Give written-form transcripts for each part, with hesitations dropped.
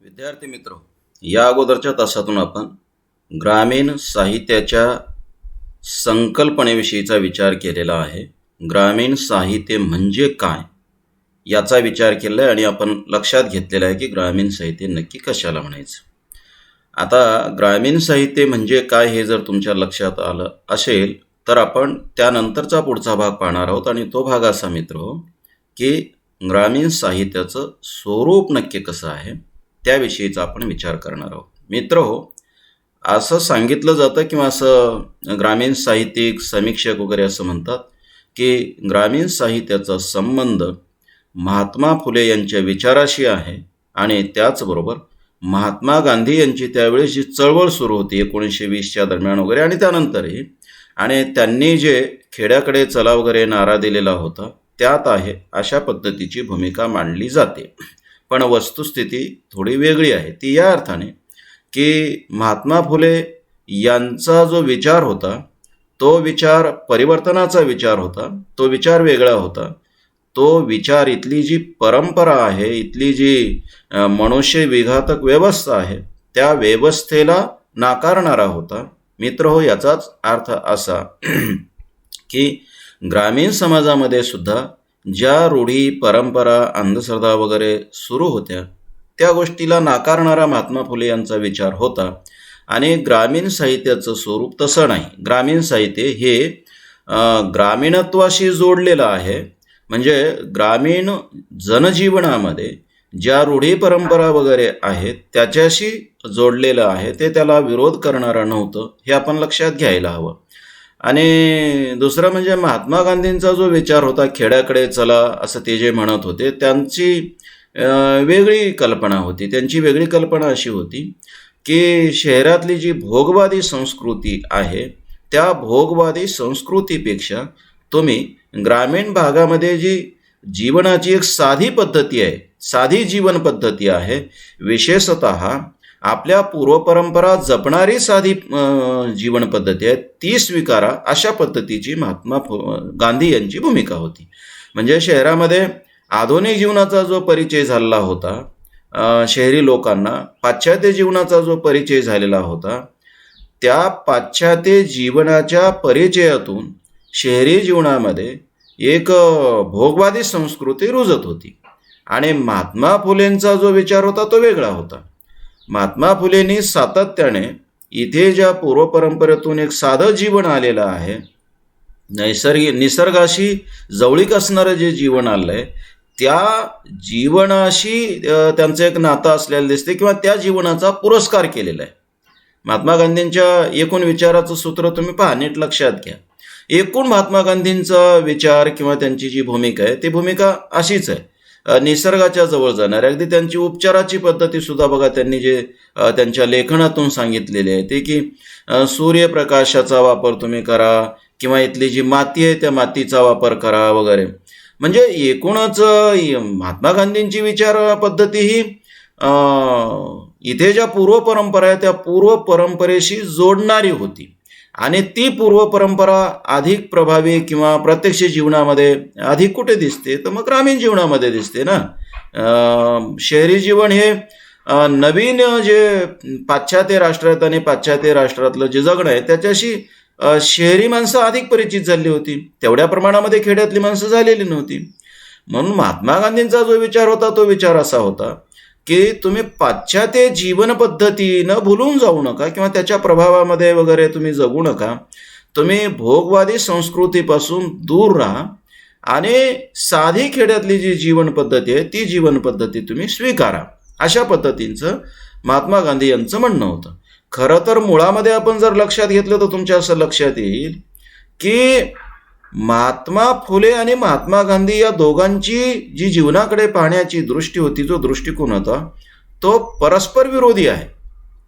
विद्यार्थी मित्र, या अगोदरच्या तासातून आपण ग्रामीण साहित्याच्या संकल्पनेविषयीचा विचार केलेला आहे. ग्रामीण साहित्य म्हणजे काय याचा विचार केला आणि आपण लक्षात घेतलेला आहे की ग्रामीण साहित्य नक्की कशाला म्हणायचं. आता ग्रामीण साहित्य म्हणजे काय हे जर तुमच्या लक्षात आलं असेल तर आपण त्यानंतरचा पुढचा भाग पाहणार आहोत आणि तो भाग असा मित्र की ग्रामीण साहित्याचं स्वरूप नक्की कसं आहे त्याविषयीचा आपण विचार करणार आहोत. मित्रहो, असं सांगितलं जातं किंवा असं ग्रामीण साहित्यिक समीक्षक वगैरे असं म्हणतात की ग्रामीण साहित्याचा संबंध महात्मा फुले यांच्या विचाराशी आहे आणि त्याचबरोबर महात्मा गांधी यांची त्यावेळेस जी चळवळ सुरू होती 1920च्या दरम्यान वगैरे आणि त्यानंतरही, आणि त्यांनी जे खेड्याकडे चला वगैरे नारा दिलेला होता त्यात आहे अशा पद्धतीची भूमिका मांडली जाते. पण वस्तुस्थिती थोडी वेगळी आहे. ती या अर्थाने की महात्मा फुले यांचा जो विचार होता तो विचार परिवर्तनाचा विचार होता, तो विचार वेगळा होता. तो विचार इथली जी परंपरा आहे, इथली जी मनुष्य विघातक व्यवस्था आहे त्या व्यवस्थेला नाकारणारा होता. मित्र हो, याचाच अर्थ असा की ग्रामीण समाजामध्ये सुद्धा ज्या रूढी परंपरा अंधश्रद्धा वगैरे सुरू होत्या त्या गोष्टीला नाकारणारा महात्मा फुले यांचा विचार होता. आणि ग्रामीण साहित्याचं स्वरूप तसं नाही. ग्रामीण साहित्य हे ग्रामीणत्वाशी जोडलेलं आहे. म्हणजे ग्रामीण जनजीवनामध्ये ज्या रूढी परंपरा वगैरे आहेत त्याच्याशी जोडलेलं आहे. ते त्याला विरोध करणारं नव्हतं, हे आपण लक्षात घ्यायला हवं. आणि दुसरं म्हणजे महात्मा गांधींचा जो विचार होता खेड्याकडे चला असं ते जे म्हणत होते, त्यांची वेगळी कल्पना होती. त्यांची वेगळी कल्पना अशी होती की शहरातली जी भोगवादी संस्कृती आहे त्या भोगवादी संस्कृतीपेक्षा तुम्ही ग्रामीण भागामध्ये जी जीवनाची एक साधी पद्धती आहे, साधी जीवन पद्धती आहे, विशेषतः आपल्या पूर्वपरंपरा जपणारी साधी जीवन पद्धती आहे ती स्वीकारा, अशा पद्धतीची महात्मा गांधी यांची भूमिका होती. म्हणजे शहरामध्ये आधुनिक जीवनाचा जो परिचय झालेला होता, शहरी लोकांना पाश्चात्य जीवनाचा जो परिचय झालेला होता, त्या पाश्चात्य जीवनाच्या परिचयातून शहरी जीवनामध्ये एक भोगवादी संस्कृती रुजत होती. आणि महात्मा फुलेंचा जो विचार होता तो वेगळा होता. महात्मा फुलेंनी सातत्याने इथे ज्या पूर्वपरंपरेतून एक साधं जीवन आलेलं आहे, निसर्गाशी जवळीक असणारं जे जीवन आलं आहे त्या जीवनाशी त्यांचं एक नातं असलेलं दिसते किंवा त्या जीवनाचा पुरस्कार केलेला आहे. महात्मा गांधींच्या एकूण विचाराचं सूत्र तुम्ही पहा, नीट लक्षात घ्या. एकूण महात्मा गांधींचा विचार किंवा त्यांची जी भूमिका आहे ती भूमिका अशीच आहे, निसर्गाच्या जवळ जाणारी. अगदी त्यांची उपचाराची पद्धती सुद्धा बघा, त्यांनी जे त्यांच्या लेखनातून सांगितलेले आहे ते की सूर्यप्रकाशाचा वापर तुम्ही करा किंवा इथली जी माती आहे त्या मातीचा वापर करा वगैरे. म्हणजे एकूणच महात्मा गांधींची विचार पद्धती ही इथे ज्या पूर्वपरंपरा आहे त्या पूर्वपरंपरेशी जोडणारी होती. आणि ती पूर्वपरंपरा अधिक प्रभावी किंवा प्रत्यक्ष जीवनामध्ये अधिक कुठे दिसते तर मग ग्रामीण जीवनामध्ये दिसते ना. शहरी जीवन हे नवीन जे पाश्चात्य राष्ट्र आहेत आणि पाश्चात्य राष्ट्रातलं जे जगणं आहे त्याच्याशी शहरी माणसं अधिक परिचित झाली होती, तेवढ्या प्रमाणामध्ये खेड्यातली माणसं झालेली नव्हती. म्हणून महात्मा गांधींचा जो विचार होता तो विचार असा होता की तुम्ही पाश्चात्य जीवन पद्धती न भुलून जाऊ नका किंवा त्याच्या प्रभावामध्ये वगैरे तुम्ही जगू नका. तुम्ही भोगवादी संस्कृतीपासून दूर राहा आणि साधी खेड्यातली जी जीवन पद्धती आहे ती जीवन पद्धती तुम्ही स्वीकारा, अशा पद्धतींचं महात्मा गांधी यांचं म्हणणं होतं. खरं तर मुळामध्ये आपण जर लक्षात घेतलं तर तुमच्या असं लक्षात येईल की महात्मा फुले आणि महात्मा गांधी या दोघांची जी जीवनाकडे पाहण्याची दृष्टी होती, जो दृष्टिकोन होता तो परस्पर विरोधी आहे.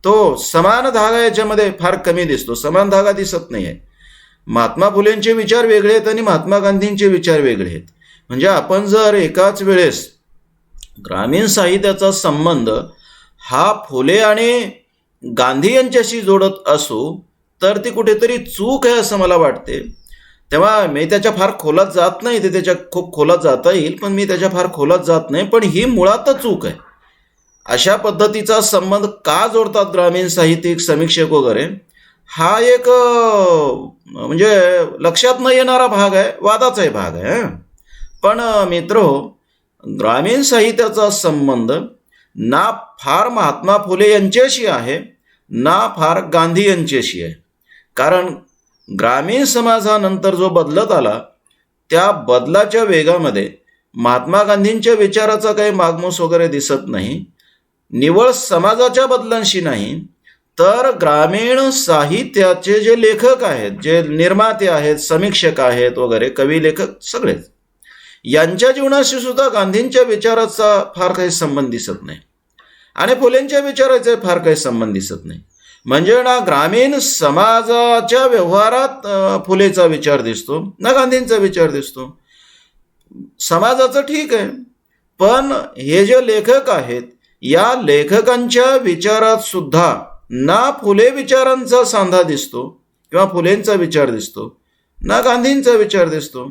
तो समान धागा याच्यामध्ये फार कमी दिसतो, समान धागा दिसत नाही आहे. महात्मा फुलेंचे विचार वेगळे आहेत आणि महात्मा गांधींचे विचार वेगळे आहेत. म्हणजे आपण जर एकाच वेळेस ग्रामीण साहित्याचा संबंध हा फुले आणि गांधी यांच्याशी जोडत असू तर ती कुठेतरी चूक आहे असं मला वाटते. तेव्हा मी त्याच्या फार खोलात जात नाही, ते त्याच्या खूप खोलात जाता येईल पण मी त्याच्या फार खोलात जात नाही, पण ही मुळातच चूक आहे. अशा पद्धतीचा संबंध का जोडतात ग्रामीण साहित्यिक समीक्षक वगैरे, हा एक म्हणजे लक्षात न येणारा भाग आहे, वादाचाही भाग आहे. पण मित्रहो, ग्रामीण साहित्याचा संबंध ना फार महात्मा फुले यांच्याशी आहे, ना फार गांधी यांच्याशी आहे. कारण ग्रामीण समाजानंतर जो बदलत आला, त्या बदलाच्या वेगामध्ये महात्मा गांधींच्या विचाराचा काही मागमूस वगैरे दिसत नाही. निव्वळ समाजाच्या बदलांशी नाही, तर ग्रामीण साहित्याचे जे लेखक आहेत, जे निर्माते आहेत, समीक्षक आहेत वगैरे, कवी लेखक सगळेच, यांच्या जीवनाशी सुद्धा गांधींच्या विचाराचा फार काही संबंध दिसत नाही आणि फुलेंच्या विचाराचा फार काही संबंध दिसत नाही. म्हणजे ना ग्रामीण समाजाच्या व्यवहारात फुलेचा विचार दिसतो, ना गांधींचा विचार दिसतो. समाजाचं ठीक आहे, पण हे जे लेखक आहेत, या लेखकांच्या विचारात सुद्धा ना फुले विचारांचा सांधा दिसतो किंवा फुलेंचा विचार दिसतो, ना गांधींचा विचार दिसतो.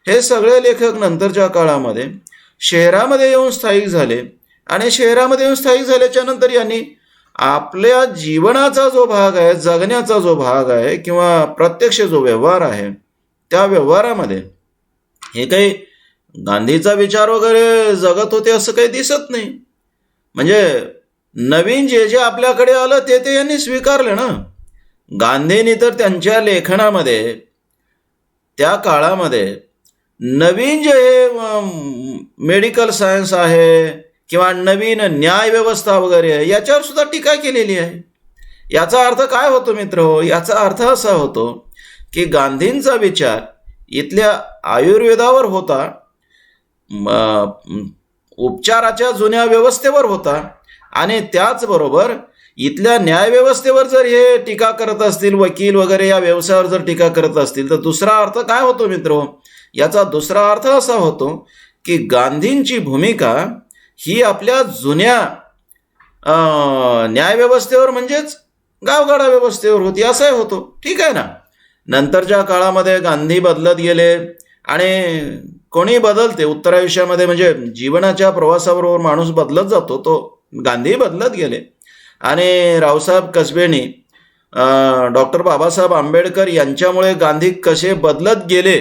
हे सगळे लेखक नंतरच्या काळामध्ये शहरामध्ये येऊन स्थायिक झाले आणि शहरामध्ये येऊन स्थायिक झाल्याच्या नंतर यांनी आपल्या जीवनाचा जो भाग आहे, जगण्याचा जो भाग आहे किंवा प्रत्यक्ष जो व्यवहार आहे, त्या व्यवहारामध्ये हे काही गांधीचा विचार वगैरे जगत होते असं काही दिसत नाही. म्हणजे नवीन जे जे आपल्याकडे आलं ते यांनी स्वीकारलं ना. गांधींनी तर त्यांच्या लेखनामध्ये त्या काळामध्ये नवीन जे मेडिकल सायन्स आहे किंवा नवीन न्याय व्यवस्था वगैरे आहे, याच्यावर सुद्धा टीका केलेली आहे. याचा अर्थ काय होतो मित्र हो? याचा अर्थ असा होतो की गांधींचा विचार इथल्या आयुर्वेदावर होता, उपचाराच्या जुन्या व्यवस्थेवर होता आणि त्याचबरोबर इथल्या न्यायव्यवस्थेवर जर हे टीका करत असतील, वकील वगैरे या व्यवसायावर जर टीका करत असतील, तर दुसरा अर्थ काय होतो मित्र? याचा दुसरा अर्थ असा होतो की गांधींची भूमिका ही आपल्या जुन्या न्यायव्यवस्थेवर म्हणजेच गावगाडा व्यवस्थेवर होती, असंही होतो. ठीक आहे ना. नंतरच्या काळामध्ये गांधी बदलत गेले आणि कोणी बदलते उत्तरायुष्यामध्ये, म्हणजे जीवनाच्या प्रवासाबरोबर माणूस बदलत जातो, तो गांधी बदलत गेले. आणि रावसाहेब कसबेंनी डॉक्टर बाबासाहेब आंबेडकर यांच्यामुळे गांधी कसे बदलत गेले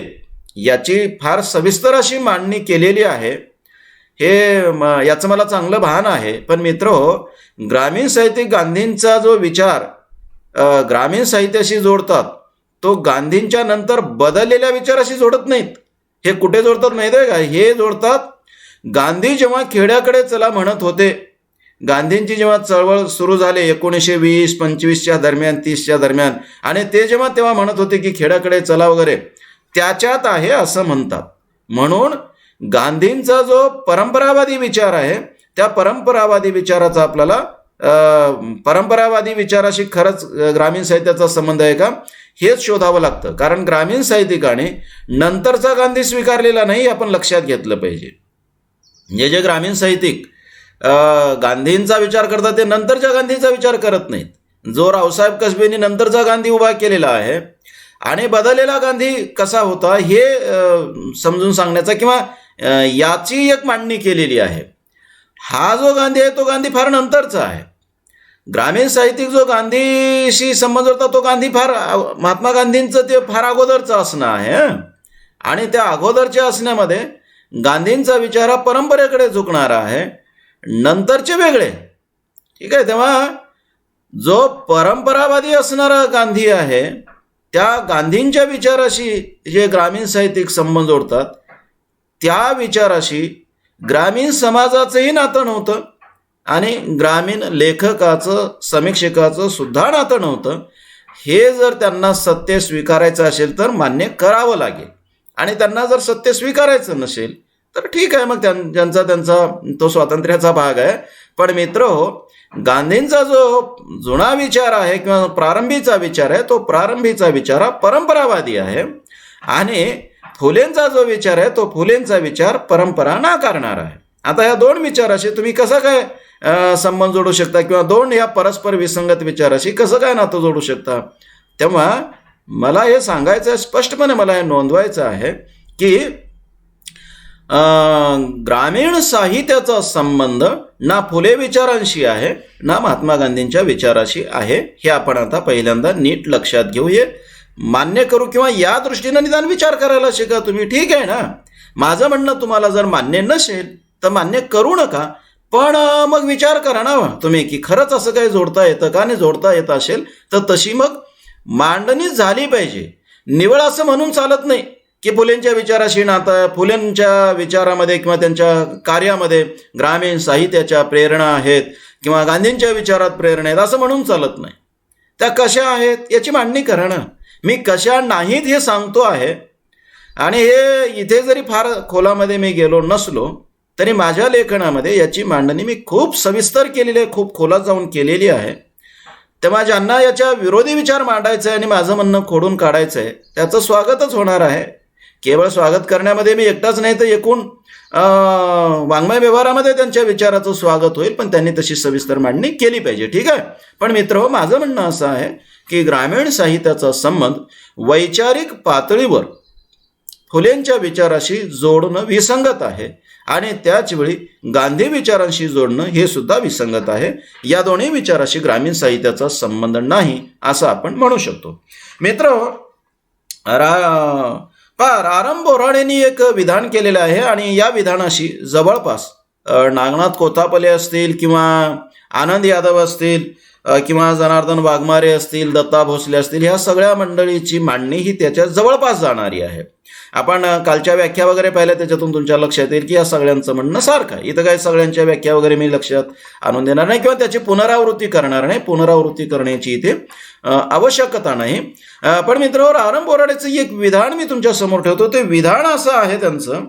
याची फार सविस्तर अशी मांडणी केलेली आहे. हे याचं मला चांगलं भान आहे. पण मित्रहो, ग्रामीण साहित्यिक गांधींचा जो विचार ग्रामीण साहित्याशी जोडतात, तो गांधींच्या नंतर बदललेल्या विचाराशी जोडत नाहीत. हे कुठे जोडतात माहिती आहे का? हे जोडतात गांधी जेव्हा खेड्याकडे चला म्हणत होते, गांधींची जेव्हा चळवळ सुरू झाली 1920-25च्या दरम्यान, 30च्या दरम्यान, आणि ते जेव्हा तेव्हा म्हणत होते की खेड्याकडे चला वगैरे, त्याच्यात आहे असं म्हणतात. म्हणून गांधींचा जो परंपरावादी विचार आहे, त्या परंपरावादी विचाराचा आपल्याला परंपरावादी विचाराशी खरंच ग्रामीण साहित्याचा संबंध आहे का हेच शोधावं लागतं. कारण ग्रामीण साहित्यिकाने नंतरचा गांधी स्वीकारलेला नाही, आपण लक्षात घेतलं पाहिजे. जे ग्रामीण साहित्यिक गांधींचा विचार करतात, ते नंतरच्या गांधीचा विचार करत नाहीत. जो रावसाहेब कसबेंनी नंतरचा गांधी उभा केलेला आहे आणि बदललेला गांधी कसा होता हे समजून सांगण्याचा किंवा याची एक मांडणी केलेली आहे. हा जो गांधी आहे तो गांधी फार नंतरचा आहे. ग्रामीण साहित्यिक जो गांधीशी संबंध होता तो गांधी फार महात्मा गांधींचं ते फार अगोदरचं असणं आहे. आणि त्या अगोदरच्या असण्यामध्ये गांधींचा विचार हा परंपरेकडे झुकणारा आहे, नंतरचे वेगळे. ठीक आहे. तेव्हा जो परंपरावादी असणारा गांधी आहे, त्या गांधींच्या विचाराशी जे ग्रामीण साहित्यिक संबंध जोडतात, त्या विचाराशी ग्रामीण समाजाचंही नातं नव्हतं आणि ग्रामीण लेखकाचं, समीक्षकाचं सुद्धा नातं नव्हतं. हे जर त्यांना सत्य स्वीकारायचं असेल तर मान्य करावं लागेल. आणि त्यांना जर सत्य स्वीकारायचं नसेल तर ठीक आहे, मग त्यांचा तो स्वातंत्र्याचा भाग आहे. पण मित्र हो, गांधींचा जो जुना विचार आहे किंवा प्रारंभीचा विचार आहे, तो प्रारंभीचा विचार हा परंपरावादी आहे. आणि फुलेंचा जो विचार आहे तो फुलेंचा विचार परंपरा नाकारणार आहे. आता या दोन विचाराशी तुम्ही कसं काय संबंध जोडू शकता किंवा दोन या परस्पर विसंगत विचाराशी कसं काय नातं जोडू शकता? तेव्हा मला हे सांगायचं आहे, स्पष्टपणे मला हे नोंदवायचं आहे की ग्रामीण साहित्याचा संबंध ना फुले विचारांशी आहे ना महात्मा गांधींच्या विचाराशी आहे, हे आपण आता पहिल्यांदा नीट लक्षात घेऊ. हे मान्य करू किंवा या दृष्टीनं निदान विचार करायला शिका तुम्ही. ठीक आहे ना, माझं म्हणणं तुम्हाला जर मान्य नसेल तर मान्य करू नका, पण मग विचार करा ना तुम्ही की खरंच असं काही जोडता येतं का, नाही जोडता येत असेल तर तशी मग मांडणी झाली पाहिजे. निवळ असं म्हणून चालत नाही की फुलेंच्या विचाराशी नातं, फुलेंच्या विचारामध्ये किंवा त्यांच्या कार्यामध्ये ग्रामीण साहित्याच्या प्रेरणा आहेत किंवा गांधींच्या विचारात प्रेरणा आहेत असं म्हणून चालत नाही. त्या कशा आहेत याची मांडणी करा ना. मी कशा नाहीत हे सांगतो आहे, आणि हे इथे जरी फार खोलामध्ये मी गेलो नसलो तरी माझ्या लेखनामध्ये याची मांडणी मी खूप सविस्तर केलेली आहे, खूप खोलात जाऊन केलेली आहे. तेव्हा ज्यांना याच्या विरोधी विचार मांडायचा आहे आणि माझं म्हणणं खोडून काढायचं आहे त्याचं स्वागतच होणार आहे. केवळ स्वागत करण्यामध्ये मी एकटाच नाही तर एकूण वाङ्मय व्यवहारामध्ये त्यांच्या विचाराचं स्वागत होईल, पण त्यांनी तशी सविस्तर मांडणी केली पाहिजे. ठीक आहे. पण मित्र, माझं म्हणणं असं आहे की ग्रामीण साहित्याचा संबंध वैचारिक पातळीवर फुलेंच्या विचाराशी जोडणं विसंगत आहे आणि त्याचवेळी गांधी विचारांशी जोडणं हे सुद्धा विसंगत आहे. या दोन्ही विचाराशी ग्रामीण साहित्याचा संबंध नाही असं आपण म्हणू शकतो. मित्र, रारम बोराडेंनी एक विधान केलेलं आहे आणि या विधानाशी जवळपास नागनाथ कोतापले असतील किंवा आनंद यादव असतील किंवा जनार्दन वाघमारे असतील, दत्ता भोसले असतील, ह्या सगळ्या मंडळीची मांडणी ही त्याच्या जवळपास जाणारी आहे. आपण कालच्या व्याख्या वगैरे पाहिल्या, त्याच्यातून तुमच्या लक्षात येईल की या सगळ्यांचं म्हणणं सारखं आहे. इथं काही सगळ्यांच्या व्याख्या वगैरे मी लक्षात आणून देणार नाही किंवा त्याची पुनरावृत्ती करणार नाही. पुनरावृत्ती करण्याची इथे आवश्यकता नाही. पण मित्रांनो, रारम बोराडेचं एक विधान मी तुमच्या समोर ठेवतो. ते विधान असं आहे त्यांचं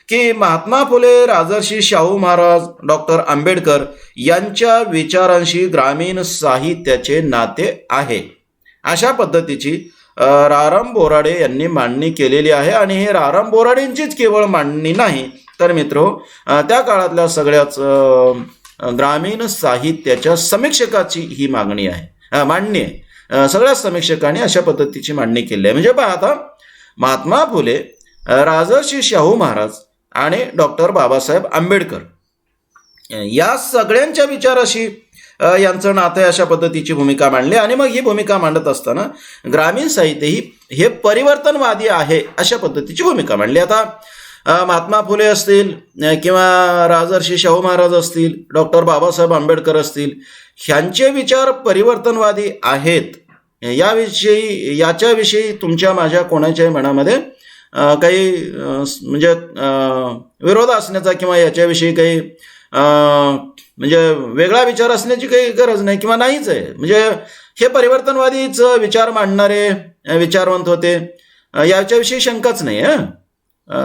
की महात्मा फुले, राजर्षी शाहू महाराज, डॉक्टर आंबेडकर यांच्या विचारांशी ग्रामीण साहित्याचे नाते आहे, अशा पद्धतीची रारम बोराडे यांनी मांडणी केलेली आहे. आणि हे रारम बोराडेंचीच केवळ मांडणी नाही तर मित्रो, त्या काळातल्या सगळ्याच ग्रामीण साहित्याच्या समीक्षकाची ही मांडणी आहे. सगळ्या समीक्षकांनी अशा पद्धतीची मांडणी केली आहे. म्हणजे पहा, आता महात्मा फुले, राजर्षी शाहू महाराज आणि डॉक्टर बाबासाहेब आंबेडकर या सगळ्यांच्या विचाराशी यांचं नातं आहे, अशा पद्धतीची भूमिका मांडली. आणि मग ही भूमिका मांडत असताना ग्रामीण साहित्य हे परिवर्तनवादी आहे अशा पद्धतीची भूमिका मांडली. आता महात्मा फुले असतील किंवा राजर्षी शाहू महाराज असतील, डॉक्टर बाबासाहेब आंबेडकर असतील, ह्यांचे विचार परिवर्तनवादी आहेत याच्याविषयी तुमच्या माझ्या कोणाच्याही मनामध्ये काही म्हणजे विरोध असण्याचा किंवा याच्याविषयी काही म्हणजे वेगळा विचार असण्याची काही गरज नाही किंवा नाहीच आहे. म्हणजे हे परिवर्तनवादीच विचार मांडणारे विचारवंत होते, याच्याविषयी शंकाच नाही.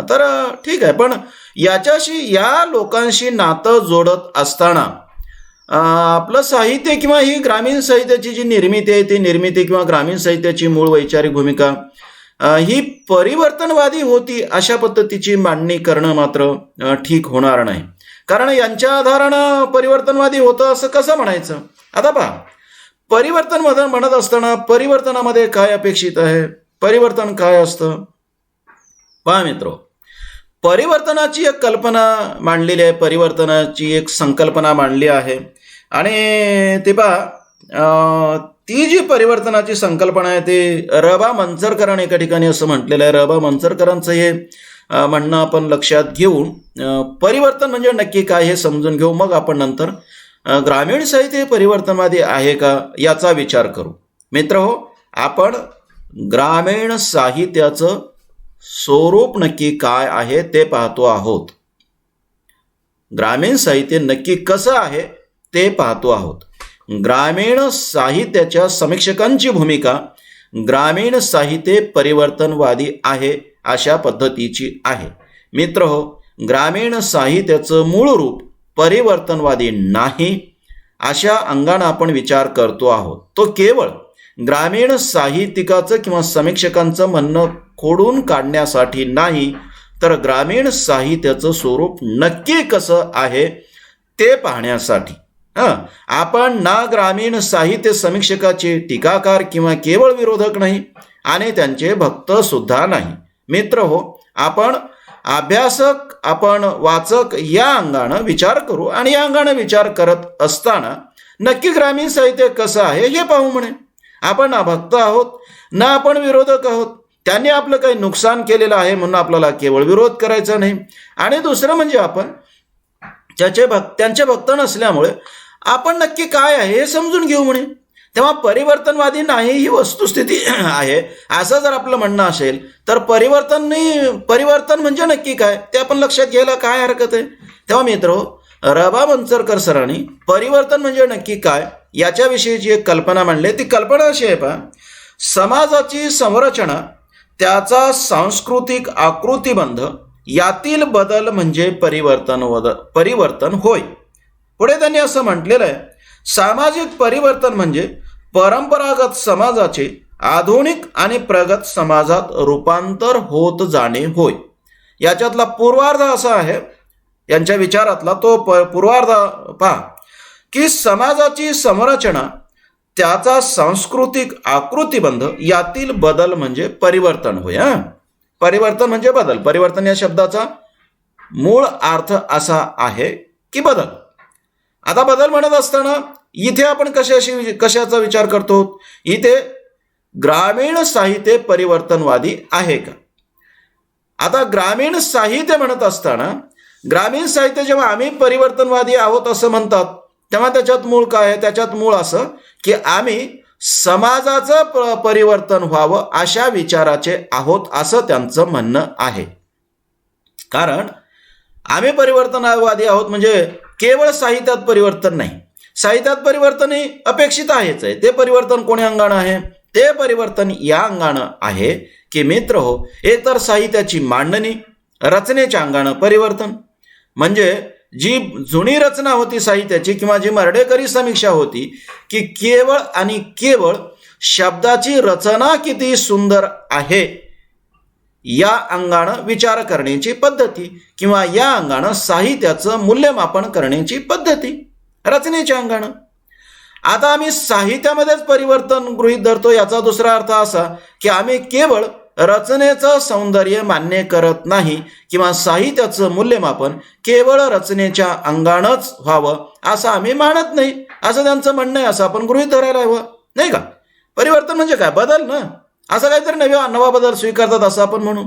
तर ठीक आहे. पण या लोकांशी नातं जोडत असताना आपलं साहित्य किंवा ही ग्रामीण साहित्याची जी निर्मिती आहे, ती निर्मिती किंवा ग्रामीण साहित्याची मूळ वैचारिक भूमिका ही परिवर्तनवादी होती अशा पद्धतीची मांडणी करणं मात्र ठीक होणार नाही. कारण यांच्या आधारानं परिवर्तनवादी होतं असं कसं म्हणायचं? आता पहा, परिवर्तन म्हणत असताना परिवर्तनामध्ये काय अपेक्षित आहे, परिवर्तन काय असतं? पहा मित्रो, परिवर्तनाची एक कल्पना मांडलेली आहे, परिवर्तनाची एक संकल्पना मांडली आहे. आणि ते पहा, ती जी परिवर्तनाची संकल्पना आहे ते र.बा. मंचरकरांनी एका ठिकाणी असं म्हटलेलं आहे. र.बा. मंचरकरांचं हे म्हणणं आपण लक्षात घेऊन परिवर्तन म्हणजे नक्की काय हे समजून घेऊ. मग आपण नंतर ग्रामीण साहित्य परिवर्तनवादी आहे का याचा विचार करू. मित्र हो, आपण ग्रामीण साहित्याचं स्वरूप नक्की काय आहे ते पाहतो आहोत. ग्रामीण साहित्य नक्की कसं आहे ते पाहतो आहोत. ग्रामीण साहित्याच्या समीक्षकांची भूमिका ग्रामीण साहित्य परिवर्तनवादी आहे अशा पद्धतीची आहे. मित्र हो, ग्रामीण साहित्याचं मूळ रूप परिवर्तनवादी नाही अशा अंगानं आपण विचार करतो आहोत. तो केवळ ग्रामीण साहित्यिकाचं किंवा समीक्षकांचं म्हणणं खोडून काढण्यासाठी नाही, तर ग्रामीण साहित्याचं स्वरूप नक्की कसं आहे ते पाहण्यासाठी. आपण ना ग्रामीण साहित्य समीक्षकाचे टीकाकार किंवा केवळ विरोधक नाही आणि त्यांचे भक्त सुद्धा नाही. मित्र हो, आपण अभ्यासक आपण वाचक या अंगानं विचार करू आणि या अंगानं विचार करत असताना नक्की ग्रामीण साहित्य कसं आहे हे पाहू म्हणे. आपण ना भक्त आहोत ना आपण विरोधक आहोत. त्यांनी आपलं काही नुकसान केलेलं आहे म्हणून आपल्याला केवळ विरोध करायचा नाही. आणि दुसरं म्हणजे आपण त्यांचे भक्त नसल्यामुळे आपण नक्की काय आहे हे समजून घेऊ म्हणे. तेव्हा परिवर्तनवादी नाही ही वस्तुस्थिती आहे असं जर आपलं म्हणणं असेल तर परिवर्तन म्हणजे नक्की काय ते आपण लक्षात घ्यायला काय हरकत आहे. तेव्हा मित्र रबा मंचरकर सरांनी परिवर्तन म्हणजे नक्की काय याच्याविषयीची एक कल्पना मांडली. ती कल्पना अशी आहे पहा, समाजाची संरचना त्याचा सांस्कृतिक आकृतिबंध यातील बदल म्हणजे परिवर्तन होय. पुढे त्यांनी असं म्हटलेलं आहे, सामाजिक परिवर्तन म्हणजे परंपरागत समाजाचे आधुनिक आणि प्रगत समाजात रूपांतर होत जाणे होय. याच्यातला पूर्वार्ध असा आहे यांच्या विचारातला, तो पूर्वार्ध पहा की समाजाची संरचना त्याचा सांस्कृतिक आकृतिबंध यातील बदल म्हणजे परिवर्तन होय. परिवर्तन म्हणजे बदल. परिवर्तन या शब्दाचा मूळ अर्थ असा आहे की बदल. आता बदल म्हणत असताना इथे आपण कशाचा विचार करतो, इथे ग्रामीण साहित्य परिवर्तनवादी आहे का. आता ग्रामीण साहित्य म्हणत असताना ग्रामीण साहित्य जेव्हा आम्ही परिवर्तनवादी आहोत असं म्हणतात तेव्हा त्याच्यात मूळ काय आहे, त्याच्यात मूळ असं की आम्ही समाजाचं परिवर्तन व्हावं अशा विचाराचे आहोत असं त्यांचं म्हणणं आहे. कारण आम्ही परिवर्तनवादी आहोत म्हणजे केवळ साहित्यात परिवर्तन नाही, साहित्यात परिवर्तन हे अपेक्षित आहेच आहे. ते परिवर्तन कोण्या अंगानं आहे, ते परिवर्तन या अंगानं आहे की मित्र हो, एक तर साहित्याची मांडणी रचनेच्या अंगानं परिवर्तन म्हणजे जी जुनी रचना होती साहित्याची किंवा जी मर्ढेकरी समीक्षा होती की केवळ आणि केवळ शब्दाची रचना किती सुंदर आहे या अंगानं विचार करण्याची पद्धती किंवा या अंगानं साहित्याचं मूल्यमापन करण्याची पद्धती रचनेच्या अंगानं. आता आम्ही साहित्यामध्येच परिवर्तन गृहीत धरतो याचा दुसरा अर्थ असा की आम्ही केवळ रचनेचं सौंदर्य मान्य करत नाही किंवा साहित्याचं मूल्यमापन केवळ रचनेच्या अंगानंच व्हावं असं आम्ही मानत नाही असं त्यांचं म्हणणं आहे. असं आपण गृहीत धरायला हवं नाही का. परिवर्तन म्हणजे काय, बदल ना, असं काहीतरी नवा बदल स्वीकारतात असं आपण म्हणू.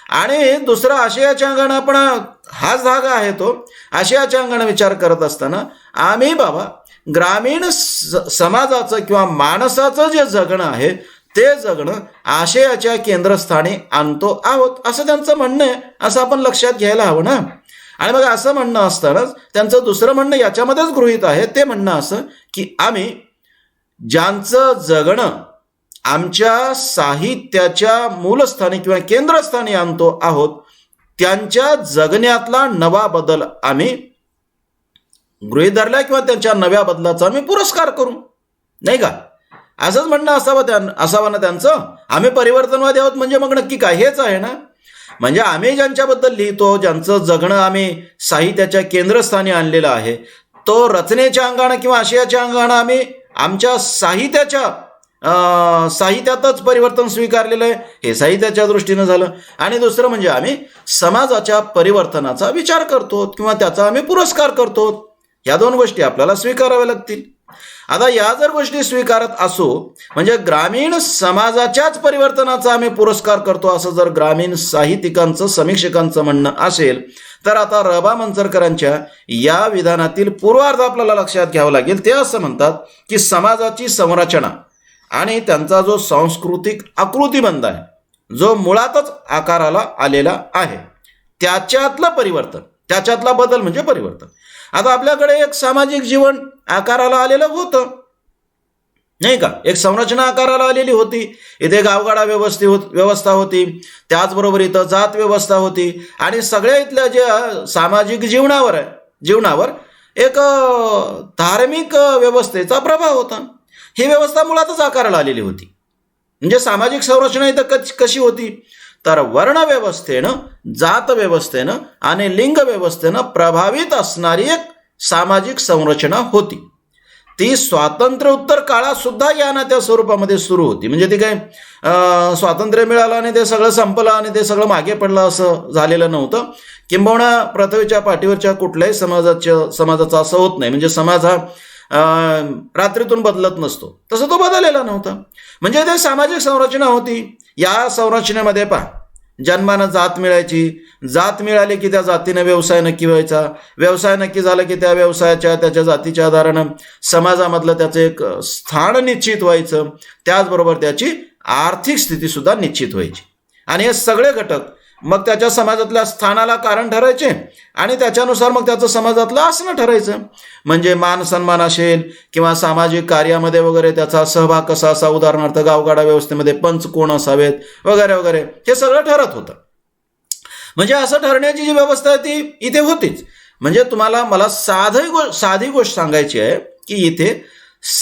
आणि दुसरा आशयाच्या अंगानं आपण हाच धागा आहे तो आशयाच्या अंगानं विचार करत असताना आम्ही बाबा ग्रामीण समाजाचं किंवा माणसाचं जे जगणं आहे ते जगणं आशयाच्या केंद्रस्थानी आणतो आहोत असं त्यांचं म्हणणं आहे. असं आपण लक्षात घ्यायला हवं ना. आणि मग असं म्हणणं असतानाच त्यांचं दुसरं म्हणणं याच्यामध्येच गृहीत आहे, ते म्हणणं असं की आम्ही ज्यांचं जगणं आमच्या साहित्याच्या मूलस्थानी किंवा केंद्रस्थानी आणतो आहोत त्यांच्या जगण्यातला नवा बदल आम्ही गृहीत धरला किंवा त्यांच्या नव्या बदलाचा आम्ही पुरस्कार करू नाही का. असंच म्हणणं असावं ना त्यांचं. आम्ही परिवर्तनवादी आहोत म्हणजे मग नक्की काय, हेच आहे ना. म्हणजे आम्ही ज्यांच्याबद्दल लिहितो, ज्यांचं जगणं आम्ही साहित्याच्या केंद्रस्थानी आणलेलं आहे, तो रचनेच्या अंगानं किंवा आशयाच्या अंगानं आम्ही आमच्या साहित्यातच परिवर्तन स्वीकारलेलं आहे, हे साहित्याच्या दृष्टीनं झालं. आणि दुसरं म्हणजे आम्ही समाजाच्या परिवर्तनाचा विचार करतो किंवा त्याचा आम्ही पुरस्कार करतो. या दोन गोष्टी आपल्याला स्वीकाराव्या लागतील. आता या जर गोष्टी स्वीकारत असो म्हणजे ग्रामीण समाजाच्याच परिवर्तनाचा आम्ही पुरस्कार करतो असं जर ग्रामीण साहित्यिकांचं समीक्षकांचं म्हणणं असेल तर आता रबा मंचरकरांच्या या विधानातील पूर्वार्ध आपल्याला लक्षात घ्यावं लागेल. ते असं म्हणतात की समाजाची संरचना आणि त्यांचा जो सांस्कृतिक आकृतिबंध आहे जो मुळातच आकाराला आलेला आहे त्याच्यातलं परिवर्तन, त्याच्यातला बदल म्हणजे परिवर्तन. आता आपल्याकडे एक सामाजिक जीवन आकाराला आलेलं होतं नाही का, एक संरचना आकाराला आलेली होती. इथे गावगाडा व्यवस्था होती, त्याचबरोबर इथं जात व्यवस्था होती आणि सगळ्या इथल्या ज्या सामाजिक जीवनावर एक धार्मिक व्यवस्थेचा प्रभाव होता. ही व्यवस्था मुळातच आकाराला आलेली होती. म्हणजे सामाजिक संरचना इथं कशी होती तर वर्णव्यवस्थेनं, जात व्यवस्थेनं आणि लिंग व्यवस्थेनं प्रभावित असणारी एक सामाजिक संरचना होती. ती स्वातंत्र्योत्तर काळात सुद्धा या ना त्या स्वरूपामध्ये सुरू होती. म्हणजे ती काय स्वातंत्र्य मिळालं आणि ते सगळं संपलं आणि ते सगळं मागे पडलं असं झालेलं नव्हतं. किंबहुना पृथ्वीच्या पाठीवरच्या कुठल्याही समाजाचा असं होत नाही. म्हणजे समाज हा रात्रीतून बदलत नसतो, तसं तो बदललेला नव्हता. म्हणजे ते सामाजिक संरचना होती. या संरचनेमध्ये पहा, जन्मानं जात मिळायची, जात मिळाली की त्या जातीनं व्यवसाय नक्की व्हायचा, व्यवसाय नक्की झाला की त्या व्यवसायाच्या त्याच्या जातीच्या आधारानं समाजामधलं त्याचं एक स्थान निश्चित व्हायचं, त्याचबरोबर त्याची आर्थिक स्थिती सुद्धा निश्चित व्हायची. आणि हे सगळे घटक मग त्याच्या समाजातल्या स्थानाला कारण ठरायचे आणि त्याच्यानुसार मग त्याचं समाजातलं असणं ठरायचं. म्हणजे मान सन्मान असेल किंवा सामाजिक कार्यामध्ये वगैरे त्याचा सहभाग कसा असा, उदाहरणार्थ गावगाडा व्यवस्थेमध्ये पंच कोण असावेत वगैरे वगैरे, हे सगळं ठरत होतं. म्हणजे असं ठरण्याची जी व्यवस्था आहे ती इथे होतीच. म्हणजे मला साधी गोष्ट सांगायची आहे की इथे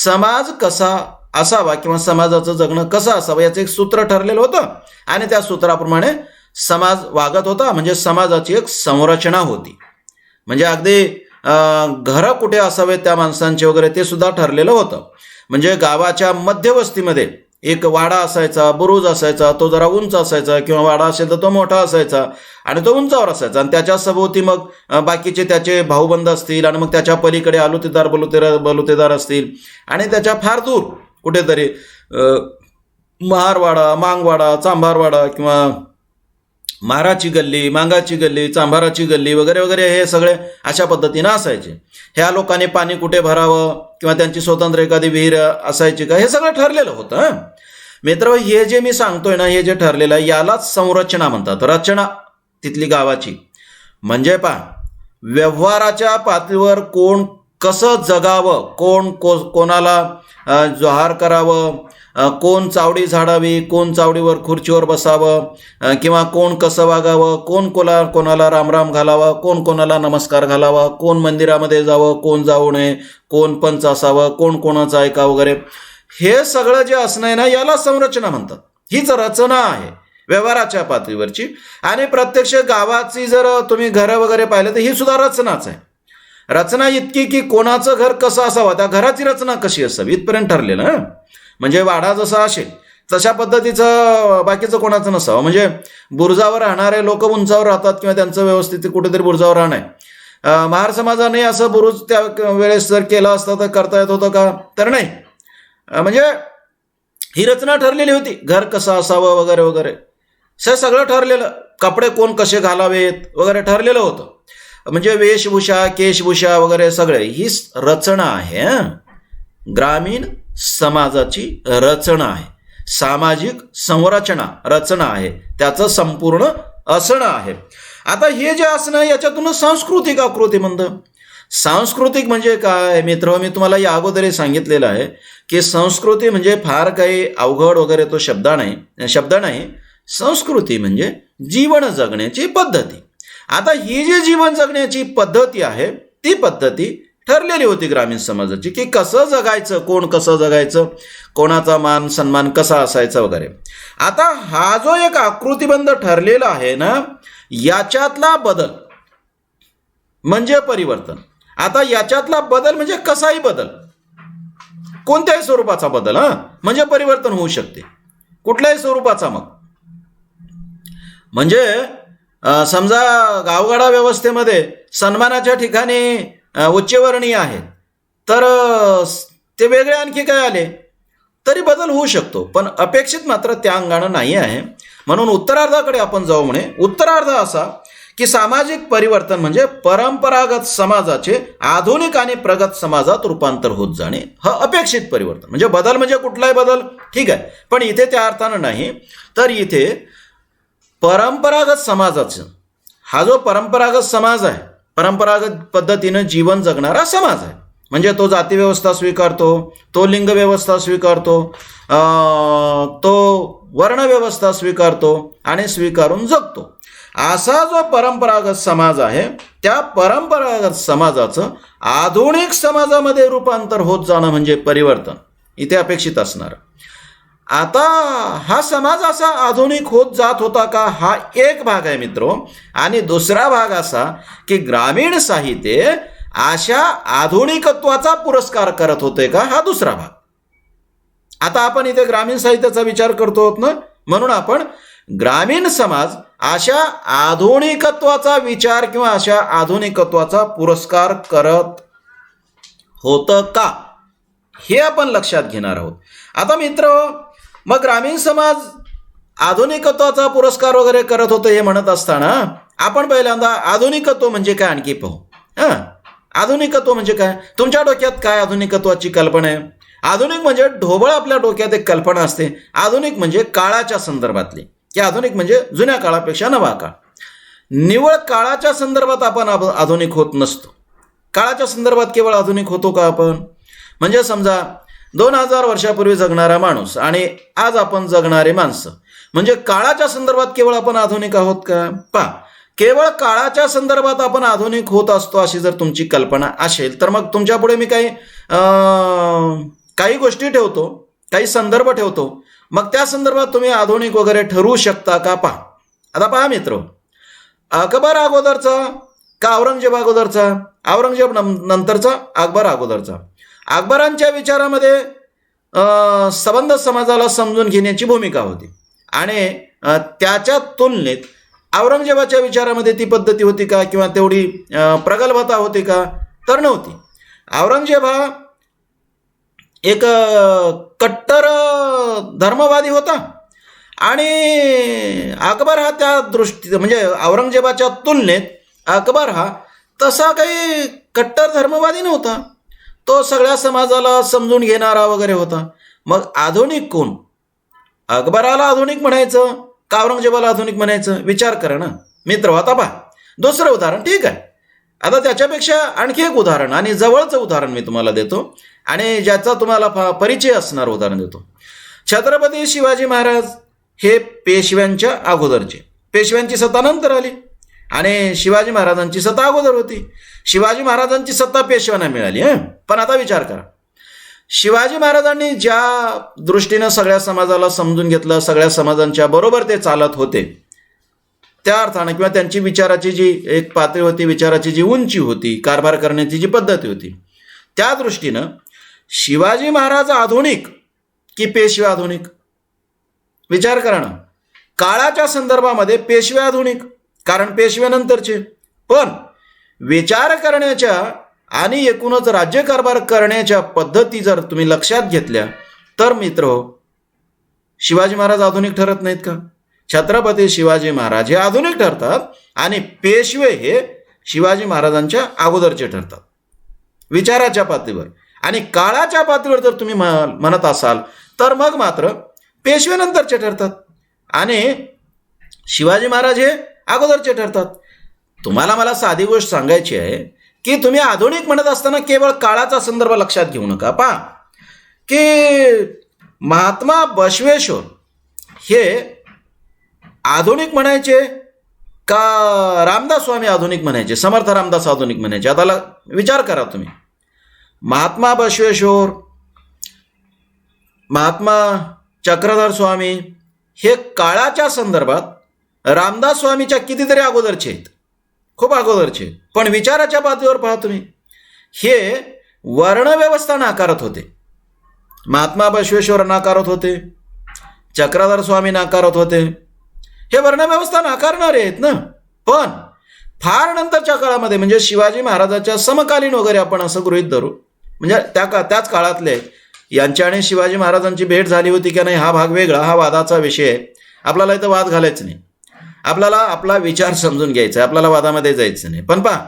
समाज कसा असावा किंवा समाजाचं जगणं कसं असावं याचं एक सूत्र ठरलेलं होतं आणि त्या सूत्राप्रमाणे समाज वागत होता. म्हणजे समाजाची एक संरचना होती. म्हणजे अगदी घरं कुठे असावेत त्या माणसांचे वगैरे ते सुद्धा ठरलेलं होतं. म्हणजे गावाच्या मध्यवस्तीमध्ये एक वाडा असायचा, बुरुज असायचा, तो जरा उंच असायचा, किंवा वाडा असेल तर तो मोठा असायचा आणि तो उंचावर असायचा. आणि त्याच्या सभोवती मग बाकीचे त्याचे भाऊबंद असतील आणि मग त्याच्या पलीकडे आलुतेदार बलुतेदार असतील आणि त्याच्या फार दूर कुठेतरी महारवाडा, मांगवाडा, चांभारवाडा किंवा माराची गल्ली, मांगाची गल्ली, चांभाराची गल्ली वगैरे वगैरे हे सगळे अशा पद्धतीनं असायचे. ह्या लोकांनी पाणी कुठे भरावं किंवा त्यांची स्वतंत्र एखादी विहीर असायची का, हे सगळं ठरलेलं होतं. मित्र, हे जे मी सांगतोय ना, हे जे ठरलेलं आहे यालाच संरचना म्हणतात, रचना तिथली गावाची. म्हणजे पहा, व्यवहाराच्या पातळीवर कोण कसं जगावं, कोणाला जोहार करावं, कोण चावडी झाडावी, कोण चावडीवर खुर्चीवर बसावं, किंवा कोण कसं वागावं, कोणाला रामराम घालावा, कोणाला नमस्कार घालावा, कोण मंदिरामध्ये जावं, कोण जाऊ नये, कोण पंच असावं, कोणाचं ऐकावं वगैरे, हे सगळं जे असणं आहे ना, याला संरचना म्हणतात. हीच रचना आहे व्यवहाराच्या पातळीवरची. आणि प्रत्यक्ष गावाची जर तुम्ही घरं वगैरे पाहिलं तर ही सुद्धा रचनाच आहे. रचना इतकी की कोणाचं घर कसं असावं, त्या घराची रचना कशी असावी इथपर्यंत ठरलेलं. म्हणजे वाडा जसा असेल तशा पद्धतीचं बाकीचं कोणाचं नसावं. म्हणजे बुरुजावर राहणारे लोक उंचावर राहतात किंवा त्यांचं व्यवस्थित कुठेतरी बुरुजावर राहणं आहे. महार समाजाने असं बुरुज त्या वेळेस जर केलं असतं तर करता येत होतं का, तर नाही. म्हणजे ही रचना ठरलेली होती, घर कसं असावं वगैरे वगैरे सगळं ठरलेलं. कपडे कोण कसे घालावेत वगैरे ठरलेलं होतं. म्हणजे वेशभूषा, केशभूषा वगैरे सगळे ही रचना आहे. ग्रामीण समाजाची रचना आहे, सामाजिक संरचना रचना आहे, त्याचं संपूर्ण असणं आहे. आता हे जे असणं याच्यातूनच सांस्कृतिक आकृती म्हणतं. सांस्कृतिक म्हणजे काय मित्र, मी तुम्हाला या अगोदरही सांगितलेलं आहे की संस्कृती म्हणजे फार काही अवघड वगैरे तो शब्द नाही. संस्कृती म्हणजे जीवन जगण्याची पद्धती. आता ही जी जीवन जगण्याची पद्धती आहे ती पद्धती ठरलेली होती ग्रामीण समाजाची, की कसं जगायचं, कोण कसं जगायचं, कोणाचा मान सन्मान कसा असायचा वगैरे. आता हा जो एक आकृतीबंध ठरलेला आहे ना, याच्यातला बदल म्हणजे परिवर्तन. आता याच्यातला बदल म्हणजे कसाही बदल, कोणत्याही स्वरूपाचा बदल म्हणजे परिवर्तन होऊ शकते, कुठल्याही स्वरूपाचा. मग म्हणजे समजा गावगाडा व्यवस्थेमध्ये सन्मानाच्या ठिकाणी उच्चवर्णीय आहेत तर ते वेगळे आणखी काय आले तरी बदल होऊ शकतो, पण अपेक्षित मात्र त्या अंगानं नाही आहे. म्हणून उत्तरार्धाकडे आपण जाऊ. म्हणे उत्तरार्ध असा की सामाजिक परिवर्तन म्हणजे परंपरागत समाजाचे आधुनिक आणि प्रगत समाजात रूपांतर होत जाणे, हा अपेक्षित परिवर्तन. म्हणजे बदल म्हणजे कुठलाही बदल ठीक आहे, पण इथे त्या अर्थानं नाही. तर इथे परंपरागत समाजाचं, हा जो परंपरागत समाज आहे, परंपरागत पद्धतीनं जीवन जगणारा समाज आहे. म्हणजे तो जातीव्यवस्था स्वीकारतो, तो लिंगव्यवस्था स्वीकारतो, तो वर्णव्यवस्था स्वीकारतो आणि स्वीकारून जगतो. असा जो परंपरागत समाज आहे त्या परंपरागत समाजाचं आधुनिक समाजामध्ये रूपांतर होत जाणं म्हणजे परिवर्तन इथे अपेक्षित असणार. आता हा समाज असा आधुनिक होत जात होता का, हा एक भाग आहे मित्रो. आणि दुसरा भाग असा की ग्रामीण साहित्य अशा आधुनिकत्वाचा पुरस्कार करत होते का, हा दुसरा भाग. आता आपण इथे ग्रामीण साहित्याचा विचार करतो आहोत ना, म्हणून आपण ग्रामीण समाज अशा आधुनिकत्वाचा विचार किंवा अशा आधुनिकत्वाचा पुरस्कार करत होतं का, हे आपण लक्षात घेणार आहोत. आता मित्र, मग ग्रामीण समाज आधुनिकत्वाचा पुरस्कार वगैरे करत होतं हे म्हणत असताना आपण पहिल्यांदा आधुनिकत्व म्हणजे काय आणखी पाहू. आधुनिकत्व म्हणजे काय, तुमच्या डोक्यात काय आधुनिकत्वाची कल्पना आहे? आधुनिक म्हणजे ढोबळ आपल्या डोक्यात एक कल्पना असते. आधुनिक म्हणजे काळाच्या संदर्भातली, की आधुनिक म्हणजे जुन्या काळापेक्षा नवा काळ. निव्वळ काळाच्या संदर्भात आपण आधुनिक होत नसतो. काळाच्या संदर्भात केवळ आधुनिक होतो का आपण? म्हणजे समजा 2000 वर्षापूर्वी जगणारा माणूस आणि आज आपण जगणारे माणसं, म्हणजे काळाच्या संदर्भात केवळ आपण आधुनिक आहोत का? पहा, केवळ काळाच्या संदर्भात आपण आधुनिक होत असतो अशी जर तुमची कल्पना असेल तर मग तुमच्या पुढे मी काही गोष्टी ठेवतो, काही संदर्भ ठेवतो, मग त्या संदर्भात तुम्ही आधुनिक वगैरे ठरवू शकता का? पहा, आता पहा मित्र, अकबर अगोदरचा का औरंगजेब अगोदरचा? औरंगजेब नंतरचा, अकबर अगोदरचा. अकबरांच्या विचारामध्ये संबंध समाजाला समजून घेण्याची भूमिका होती आणि त्याच्या तुलनेत औरंगजेबाच्या विचारामध्ये ती पद्धती होती का, किंवा तेवढी प्रगल्भता होती का? तर नव्हती. औरंगजेब हा एक कट्टर धर्मवादी होता आणि अकबर हा त्या म्हणजे औरंगजेबाच्या तुलनेत अकबर हा तसा काही कट्टर धर्मवादी नव्हता. तो सगळ्या समाजाला समजून घेणारा वगैरे होता. मग आधुनिक कोण? अकबराला आधुनिक म्हणायचं का औरंगजेबाला आधुनिक म्हणायचं? विचार करा ना मित्र. आता पहा, दुसरं उदाहरण, ठीक आहे. आता त्याच्यापेक्षा आणखी एक उदाहरण आणि जवळचं उदाहरण मी तुम्हाला देतो आणि ज्याचा तुम्हाला परिचय असणार उदाहरण देतो. छत्रपती शिवाजी महाराज हे पेशव्यांच्या अगोदरचे. पेशव्यांची सत्ता नंतर आली आणि शिवाजी महाराजांची सत्ता अगोदर होती. शिवाजी महाराजांची सत्ता पेशव्यांना मिळाली. पण आता विचार करा, शिवाजी महाराजांनी ज्या दृष्टीनं सगळ्या समाजाला समजून घेतलं, सगळ्या समाजांच्या बरोबर ते चालत होते, त्या अर्थानं किंवा त्यांची विचाराची जी एक पातळी होती, विचाराची जी उंची होती, कारभार करण्याची जी पद्धती होती, त्या दृष्टीनं शिवाजी महाराज आधुनिक की पेशवे आधुनिक? विचार करा ना. काळाच्या संदर्भामध्ये पेशवे आधुनिक, कारण पेशवे नंतरचे. पण विचार करण्याच्या आणि एकूणच राज्यकारभार करण्याच्या पद्धती जर तुम्ही लक्षात घेतल्या तर मित्र, शिवाजी महाराज आधुनिक ठरत नाहीत का? छत्रपती शिवाजी महाराज हे आधुनिक ठरतात आणि पेशवे हे शिवाजी महाराजांच्या अगोदरचे ठरतात विचाराच्या पातळीवर. आणि काळाच्या पातळीवर जर तुम्ही म्हणत असाल तर मग मात्र पेशवे नंतरचे ठरतात आणि शिवाजी महाराज हे अगोदरचे ठरतात. तुम्हाला मला साधी गोष्ट सांगायची आहे की तुम्ही आधुनिक म्हणत असताना केवळ काळाचा संदर्भ लक्षात घेऊ नका. पहा की महात्मा बसवेश्वर हे आधुनिक म्हणायचे का रामदास स्वामी आधुनिक म्हणायचे, समर्थ रामदास आधुनिक म्हणायचे? आता विचार करा तुम्ही. महात्मा बसवेश्वर, महात्मा चक्रधर स्वामी हे काळाच्या संदर्भात रामदास स्वामीच्या कितीतरी अगोदरचे आहेत, खूप अगोदरचे. पण विचाराच्या पातळीवर पहा तुम्ही, हे वर्णव्यवस्था नाकारत होते. महात्मा बसवेश्वर नाकारत होते, चक्रधर स्वामी नाकारत होते. हे वर्णव्यवस्था नाकारणारे आहेत ना. पण फार नंतरच्या काळामध्ये म्हणजे शिवाजी महाराजाच्या समकालीन वगैरे आपण असं गृहीत धरू, म्हणजे त्याच काळातले यांच्या आणि शिवाजी महाराजांची भेट झाली होती की नाही हा भाग वेगळा, हा वादाचा विषय आहे. आपल्याला इथं वाद घालायचं नाही, आपल्याला आपला विचार समजून घ्यायचा आहे, आपल्याला वादामध्ये जायचं नाही. पण पहा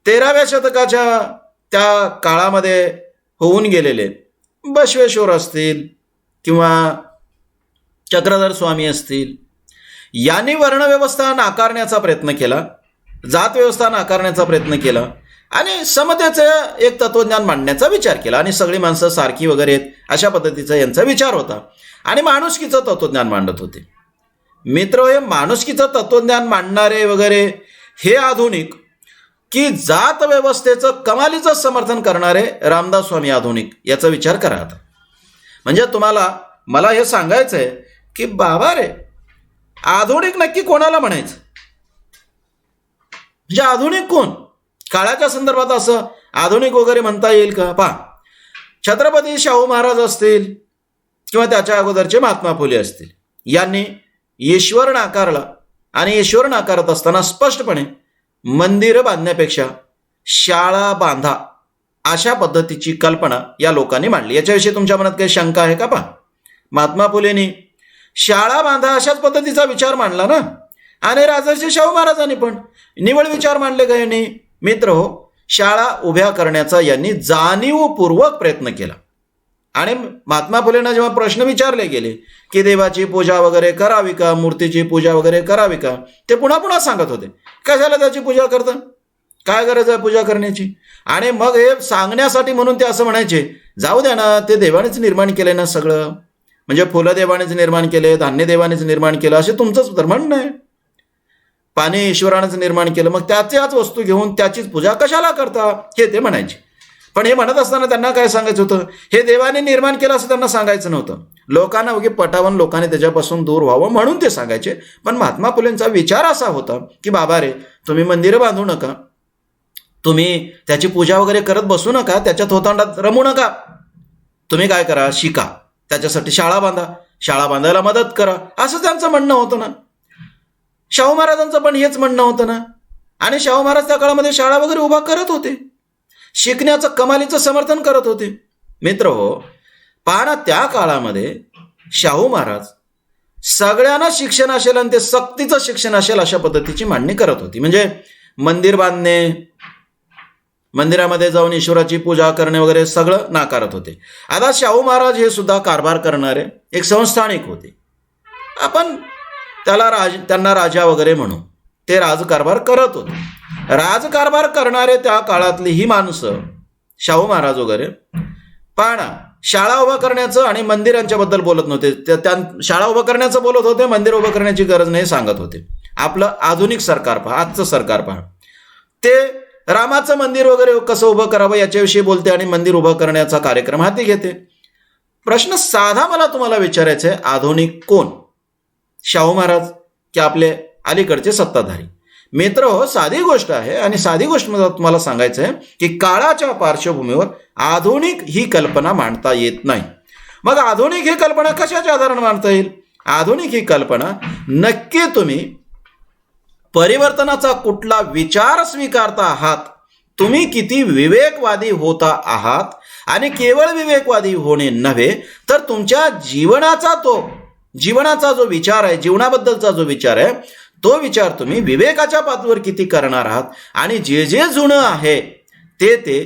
13व्या शतकाच्या त्या काळामध्ये होऊन गेलेले बसवेश्वर असतील किंवा चक्रधर स्वामी असतील, यांनी वर्णव्यवस्था नाकारण्याचा प्रयत्न केला, जात व्यवस्था नाकारण्याचा प्रयत्न केला आणि समतेचं एक तत्वज्ञान मांडण्याचा विचार केला आणि सगळी माणसं सारखी वगैरे आहेत अशा पद्धतीचा यांचा विचार होता आणि माणुसकीचं तत्वज्ञान मांडत होते. मित्र, हे माणुसकीचं तत्वज्ञान मांडणारे वगैरे हे आधुनिक की जात व्यवस्थेचं कमालीचं समर्थन करणारे रामदास स्वामी आधुनिक, याचा विचार करा. आता म्हणजे मला हे सांगायचं आहे की बाबा रे, आधुनिक नक्की कोणाला म्हणायचं? म्हणजे आधुनिक कोण? काळाच्या संदर्भात असं आधुनिक वगैरे म्हणता येईल का? पहा, छत्रपती शाहू महाराज असतील किंवा त्याच्या अगोदरचे महात्मा फुले असतील, यांनी ईश्वर नाकारला आणि ईश्वर नाकारत असताना स्पष्टपणे मंदिरं बांधण्यापेक्षा शाळा बांधा अशा पद्धतीची कल्पना या लोकांनी मांडली. याच्याविषयी तुमच्या मनात काही शंका आहे का? पहा, महात्मा फुलेंनी शाळा बांधा अशाच पद्धतीचा विचार मांडला ना, आणि राजर्षी शाहू महाराजांनी पण निवळ विचार मांडले का यांनी? मित्र हो, शाळा उभ्या करण्याचा यांनी जाणीवपूर्वक प्रयत्न केला. आणि महात्मा फुलेंना जेव्हा प्रश्न विचारले गेले की देवाची पूजा वगैरे करावी का, मूर्तीची पूजा वगैरे करावी का, ते पुन्हा पुन्हा सांगत होते. कशाला त्याची पूजा करता, काय गरज आहे पूजा करण्याची? आणि मग हे सांगण्यासाठी म्हणून ते असं म्हणायचे, जाऊ द्या ना, ते देवानेच निर्माण केले ना सगळं, म्हणजे फुलं देवानेच निर्माण केले, धान्य देवानेच निर्माण केलं, असे तुमचंच तर म्हणणं आहे. पाणी ईश्वरानेच निर्माण केलं, मग त्याच्याच वस्तू घेऊन त्याचीच पूजा कशाला करता, हे ते म्हणायचे. पण हे म्हणत असताना त्यांना काय सांगायचं होतं? हे देवाने निर्माण केलं असं त्यांना सांगायचं नव्हतं. लोकांना उगी पटावून लोकांनी त्याच्यापासून दूर व्हावं म्हणून ते सांगायचे. पण महात्मा फुलेंचा विचार असा होता की बाबा रे, तुम्ही मंदिरं बांधू नका, तुम्ही त्याची पूजा वगैरे करत बसू नका, त्याच्या थोतांडात रमू नका, तुम्ही काय करा, शिका, त्याच्यासाठी शाळा बांधा, शाळा बांधायला मदत करा, असं त्यांचं म्हणणं होतं ना. शाहू महाराजांचं पण हेच म्हणणं होतं ना. आणि शाहू महाराज त्या काळामध्ये शाळा वगैरे उभा करत होते, शिकण्याचं कमालीचं समर्थन करत होते. मित्र हो, पहा ना, त्या काळामध्ये शाहू महाराज सगळ्यांना शिक्षण असेल आणि ते सक्तीचं शिक्षण असेल अशा पद्धतीची मांडणी करत होती. म्हणजे मंदिर बांधणे, मंदिरामध्ये जाऊन ईश्वराची पूजा करणे वगैरे सगळं नाकारत होते. आता शाहू महाराज हे सुद्धा कारभार करणारे एक संस्थानिक होते. आपण त्यांना राजा वगैरे म्हणू, ते राजकारभार करत होते. राजकारभार करणारे त्या काळातली ही माणसं, शाहू महाराज वगैरे, पाहणा, शाळा उभा करण्याचं आणि मंदिरांच्याबद्दल बोलत नव्हते. शाळा उभं करण्याचं बोलत होते, मंदिर उभं करण्याची गरज नाही सांगत होते. आपलं आधुनिक सरकार पहा, आजचं सरकार पहा, ते रामाचं मंदिर वगैरे कसं उभं करावं याच्याविषयी बोलते आणि मंदिर उभं करण्याचा कार्यक्रम हाती घेते. प्रश्न साधा मला तुम्हाला विचारायचा आहे, आधुनिक कोण, शाहू महाराज की आपले अलीकडचे सत्ताधारी? मित्र हो, साधी गोष्ट आहे आणि साधी गोष्ट मला तुम्हाला सांगायचं आहे की काळाच्या पार्श्वभूमीवर आधुनिक ही कल्पना मांडता येत नाही. मग आधुनिक ही कल्पना कशाच्या आधाराने मांडता येईल? आधुनिक ही कल्पना नक्की तुम्ही परिवर्तनाचा कुठला विचार स्वीकारता आहात, तुम्ही किती विवेकवादी होता आहात, आणि केवळ विवेकवादी होणे नव्हे तर तुमच्या जीवनाचा जो विचार आहे, जीवनाबद्दलचा जो विचार आहे, तो विचार तुम्ही विवेकाच्या पातळीवर किती करणार आहात. आणि जे जे जुनं आहे ते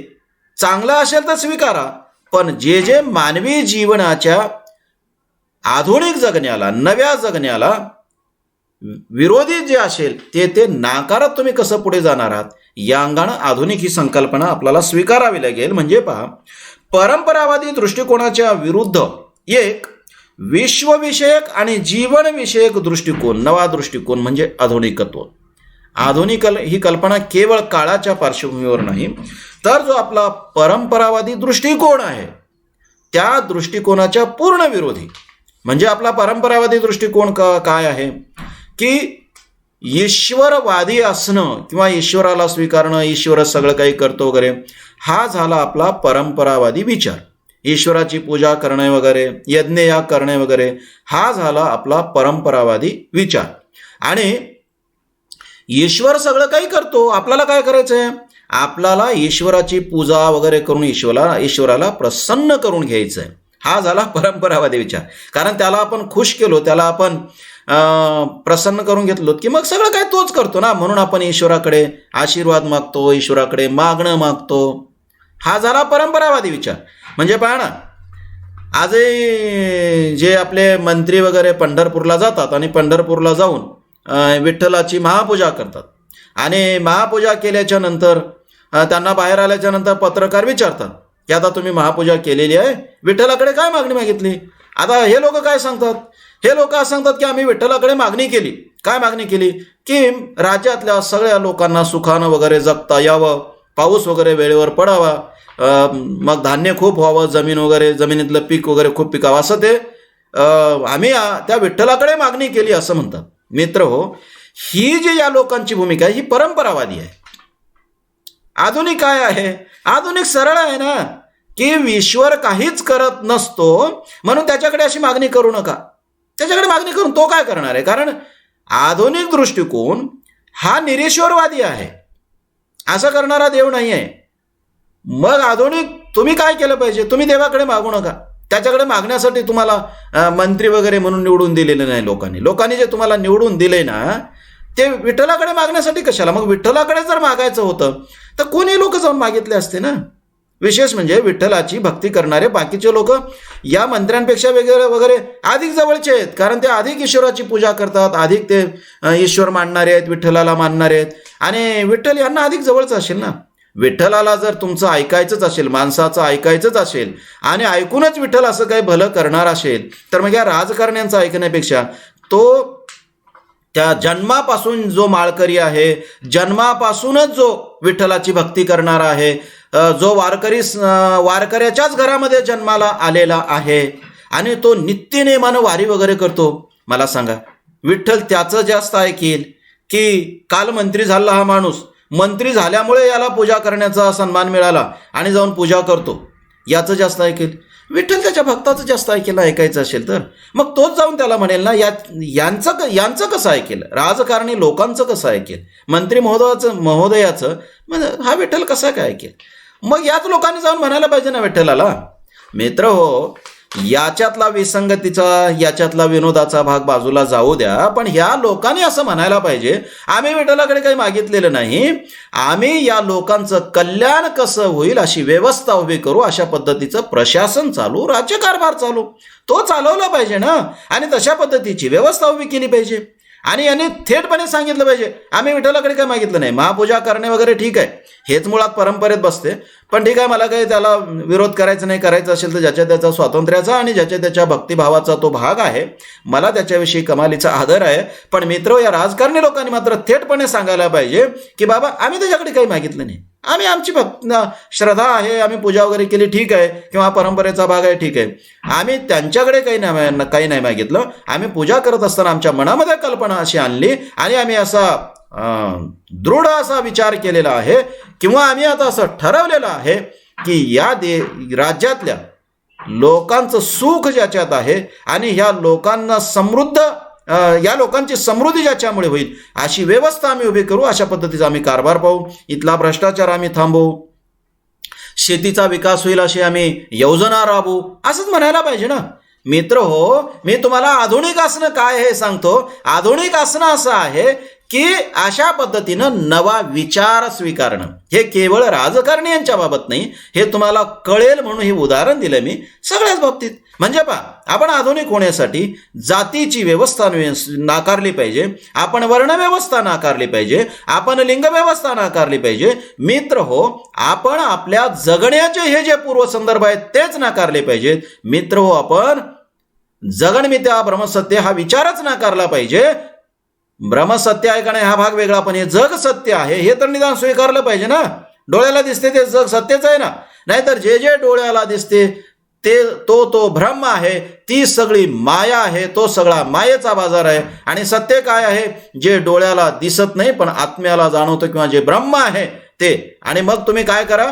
चांगलं असेल तर स्वीकारा, पण जे जे मानवी जीवनाच्या आधुनिक जगण्याला, नव्या जगण्याला विरोधी जे असेल ते नाकारत तुम्ही कसं पुढे जाणार आहात, या अंगानं आधुनिक ही संकल्पना आपल्याला स्वीकारावी लागेल. म्हणजे पहा, परंपरावादी दृष्टिकोनाच्या विरुद्ध एक विश्वविषयक आणि जीवनविषयक दृष्टिकोन, नवा दृष्टिकोन म्हणजे आधुनिकत्व. आधुनिक ही कल्पना केवळ काळाच्या पार्श्वभूमीवर नाही, तर जो आपला परंपरावादी दृष्टिकोन आहे त्या दृष्टिकोनाच्या पूर्ण विरोधी. म्हणजे आपला परंपरावादी दृष्टिकोन काय आहे की ईश्वरवादी असणं किंवा ईश्वराला स्वीकारणं, ईश्वर सगळं काही करतो वगैरे, हा झाला आपला परंपरावादी विचार. ईश्वराची पूजा करणे वगैरे, यज्ञ याग करणे वगैरे, हा झाला आपला परंपरावादी विचार. आणि ईश्वर सगळं काही करतो, आपल्याला काय करायचं आहे, आपल्याला ईश्वराची पूजा वगैरे करून ईश्वराला प्रसन्न करून घ्यायचं आहे. हा झाला परंपरावादी विचार. कारण त्याला आपण खुश केलो, त्याला आपण प्रसन्न करून घेतलो की मग सगळं काय तोच करतो ना, म्हणून आपण ईश्वराकडे आशीर्वाद मागतो, ईश्वराकडे मागणं मागतो. हा झाला परंपरावादी विचार. म्हणजे पहा ना, आजही जे आपले मंत्री वगैरे पंढरपूरला जातात आणि पंढरपूरला जाऊन विठ्ठलाची महापूजा करतात, आणि महापूजा केल्याच्या नंतर त्यांना बाहेर आल्याच्या नंतर पत्रकार विचारतात की आता तुम्ही महापूजा केलेली आहे, विठ्ठलाकडे काय मागणी मागितली? आता हे लोक काय सांगतात, हे लोक असं सांगतात की आम्ही विठ्ठलाकडे मागणी केली. काय मागणी केली? की राज्यातल्या सगळ्या लोकांना सुखानं वगैरे जगता यावं, पाऊस वगैरे वेळेवर पडावा, मग धान्य खूप व्हावं, जमिनीतलं पीक वगैरे खूप पिकावं, असं ते आम्ही त्या विठ्ठलाकडे मागणी केली असं म्हणतात. मित्र हो, ही जी या लोकांची भूमिका आहे ही परंपरावादी आहे. आधुनिक काय आहे? आधुनिक सरळ आहे ना, की ईश्वर काहीच करत नसतो म्हणून त्याच्याकडे अशी मागणी करू नका. त्याच्याकडे मागणी करून तो काय करणार आहे? कारण आधुनिक दृष्टिकोन हा निरीश्वरवादी आहे, असं करणारा देव नाही आहे. मग आधुनिक तुम्ही काय केलं पाहिजे? तुम्ही देवाकडे मागू नका. त्याच्याकडे मागण्यासाठी तुम्हाला मंत्री वगैरे म्हणून निवडून दिलेले नाही लोकांनी जे तुम्हाला निवडून दिले ना, ते विठ्ठलाकडे मागण्यासाठी कशाला? मग विठ्ठलाकडे जर मागायचं होतं तर कोणी लोक जाऊन मागितले असते ना. विशेष म्हणजे विठ्ठलाची भक्ती करणारे बाकीचे लोक या मंत्र्यांपेक्षा वगैरे अधिक जवळचे आहेत, कारण ते अधिक ईश्वराची पूजा करतात, अधिक ते ईश्वर मानणारे आहेत, विठ्ठलाला मानणारे आहेत, आणि विठ्ठल यांना अधिक जवळचं असेल ना. विठ्ठलाला जर तुमचं ऐकायचंच असेल, माणसाचं ऐकायचंच असेल, आणि ऐकूनच विठ्ठल असं काही भलं करणार असेल, तर मग या राजकारण्यांचं ऐकण्यापेक्षा तो त्या जन्मापासून जो माळकरी आहे, जन्मापासूनच जो विठ्ठलाची भक्ती करणारा आहे, जो वारकऱ्याच्याच घरामध्ये जन्माला आलेला आहे आणि तो नित्यनेमानं वारी वगैरे करतो, मला सांगा विठ्ठल त्याचं जास्त ऐकेल की काल मंत्री झाला हा माणूस, मंत्री झाल्यामुळे याला पूजा करण्याचा सन्मान मिळाला आणि जाऊन पूजा करतो, याचं जास्त ऐकेल? विठ्ठल त्याच्या भक्ताचं जास्त ऐकेल ना, ऐकायचं असेल तर. मग तोच जाऊन त्याला म्हणेल ना, यांचं कसं ऐकेल? राजकारणी लोकांचं कसं ऐकेल? मंत्री महोदयाचं म्हणजे हा विठ्ठल कसा काय ऐकेल? मग याच लोकांनी जाऊन म्हणायला पाहिजे ना विठ्ठलाला. मित्र हो, याच्यातला विसंगतीचा, याच्यातला विनोदाचा भाग बाजूला जाऊ द्या, पण ह्या लोकांनी असं म्हणायला पाहिजे, आम्ही विठ्ठलाकडे काही मागितलेलं नाही, आम्ही या लोकांचं कल्याण कसं होईल अशी व्यवस्था उभी करू, अशा पद्धतीचं प्रशासन चालू, राज्यकारभार चालू तो चालवला पाहिजे ना, आणि तशा पद्धतीची व्यवस्था उभी केली पाहिजे. आणि यांनी थेटपणे सांगितलं पाहिजे, आम्ही विठ्ठलाकडे काही मागितलं नाही. महापूजा करणे वगैरे ठीक आहे, हेच मुळात परंपरेत बसते, पण ठीक आहे, मला काही त्याला विरोध करायचा नाही. करायचं असेल तर ज्याच्या त्याचा स्वातंत्र्याचा आणि ज्याच्या त्याच्या भक्तिभावाचा तो भाग आहे, मला त्याच्याविषयी कमालीचा आदर आहे. पण मित्र, या राजकारणी लोकांनी मात्र थेटपणे सांगायला पाहिजे की बाबा आम्ही त्याच्याकडे काही मागितलं नाही, आम्ही आमची श्रद्धा आहे, आम्ही पूजा वगैरे केली ठीक आहे, किंवा परंपरेचा भाग आहे ठीक आहे, आम्ही त्यांच्याकडे काही नाही मागितलं. आम्ही पूजा करत असताना आमच्या मनामध्ये कल्पना अशी आणली आणि आम्ही असा दृढ असा विचार केलेला आहे, किंवा आम्ही आता असं ठरवलेलं आहे की या राज्यातल्या लोकांचं सुख ज्याच्यात आहे आणि ह्या लोकांना या लोकांची समृद्धी ज्याच्यामुळे होईल अशी व्यवस्था आम्ही उभी करू, अशा पद्धतीचा आम्ही कारभार पाहू, इथला भ्रष्टाचार आम्ही थांबवू, शेतीचा विकास होईल अशी आम्ही योजना राबवू, असंच म्हणायला पाहिजे ना. मित्र हो, मी तुम्हाला आधुनिक असणं काय हे सांगतो. आधुनिक असणं असं आहे की अशा पद्धतीनं नवा विचार स्वीकारणं. हे केवळ राजकारणी यांच्या बाबत नाही, हे तुम्हाला कळेल म्हणून हे उदाहरण दिलं मी सगळ्याच बाबतीत. म्हणजे पहा, आपण आधुनिक होण्यासाठी जातीची व्यवस्था नाकारली पाहिजे, आपण वर्णव्यवस्था नाकारली पाहिजे, आपण लिंगव्यवस्था नाकारली पाहिजे. मित्र हो, आपण आपल्या जगण्याचे हे जे पूर्वसंदर्भ आहेत तेच नाकारले पाहिजेत. मित्र हो, आपण जगणमित्या ब्रह्मसत्य हा विचारच नाकारला पाहिजे. ब्रह्मसत्य आहे का नाही हा भाग वेगळा, पण हे जग सत्य आहे हे तर निदान स्वीकारलं पाहिजे ना. डोळ्याला दिसते ते जग सत्यच आहे ना, नाहीतर जे जे डोळ्याला दिसते ते तो ब्रह्म आहे, ती सगळी माया आहे, तो सगळा मायेचा बाजार आहे. आणि सत्य काय आहे? जे डोळ्याला दिसत नाही पण आत्म्याला जाणवतं, किंवा जे ब्रह्म आहे ते. आणि मग तुम्ही काय करा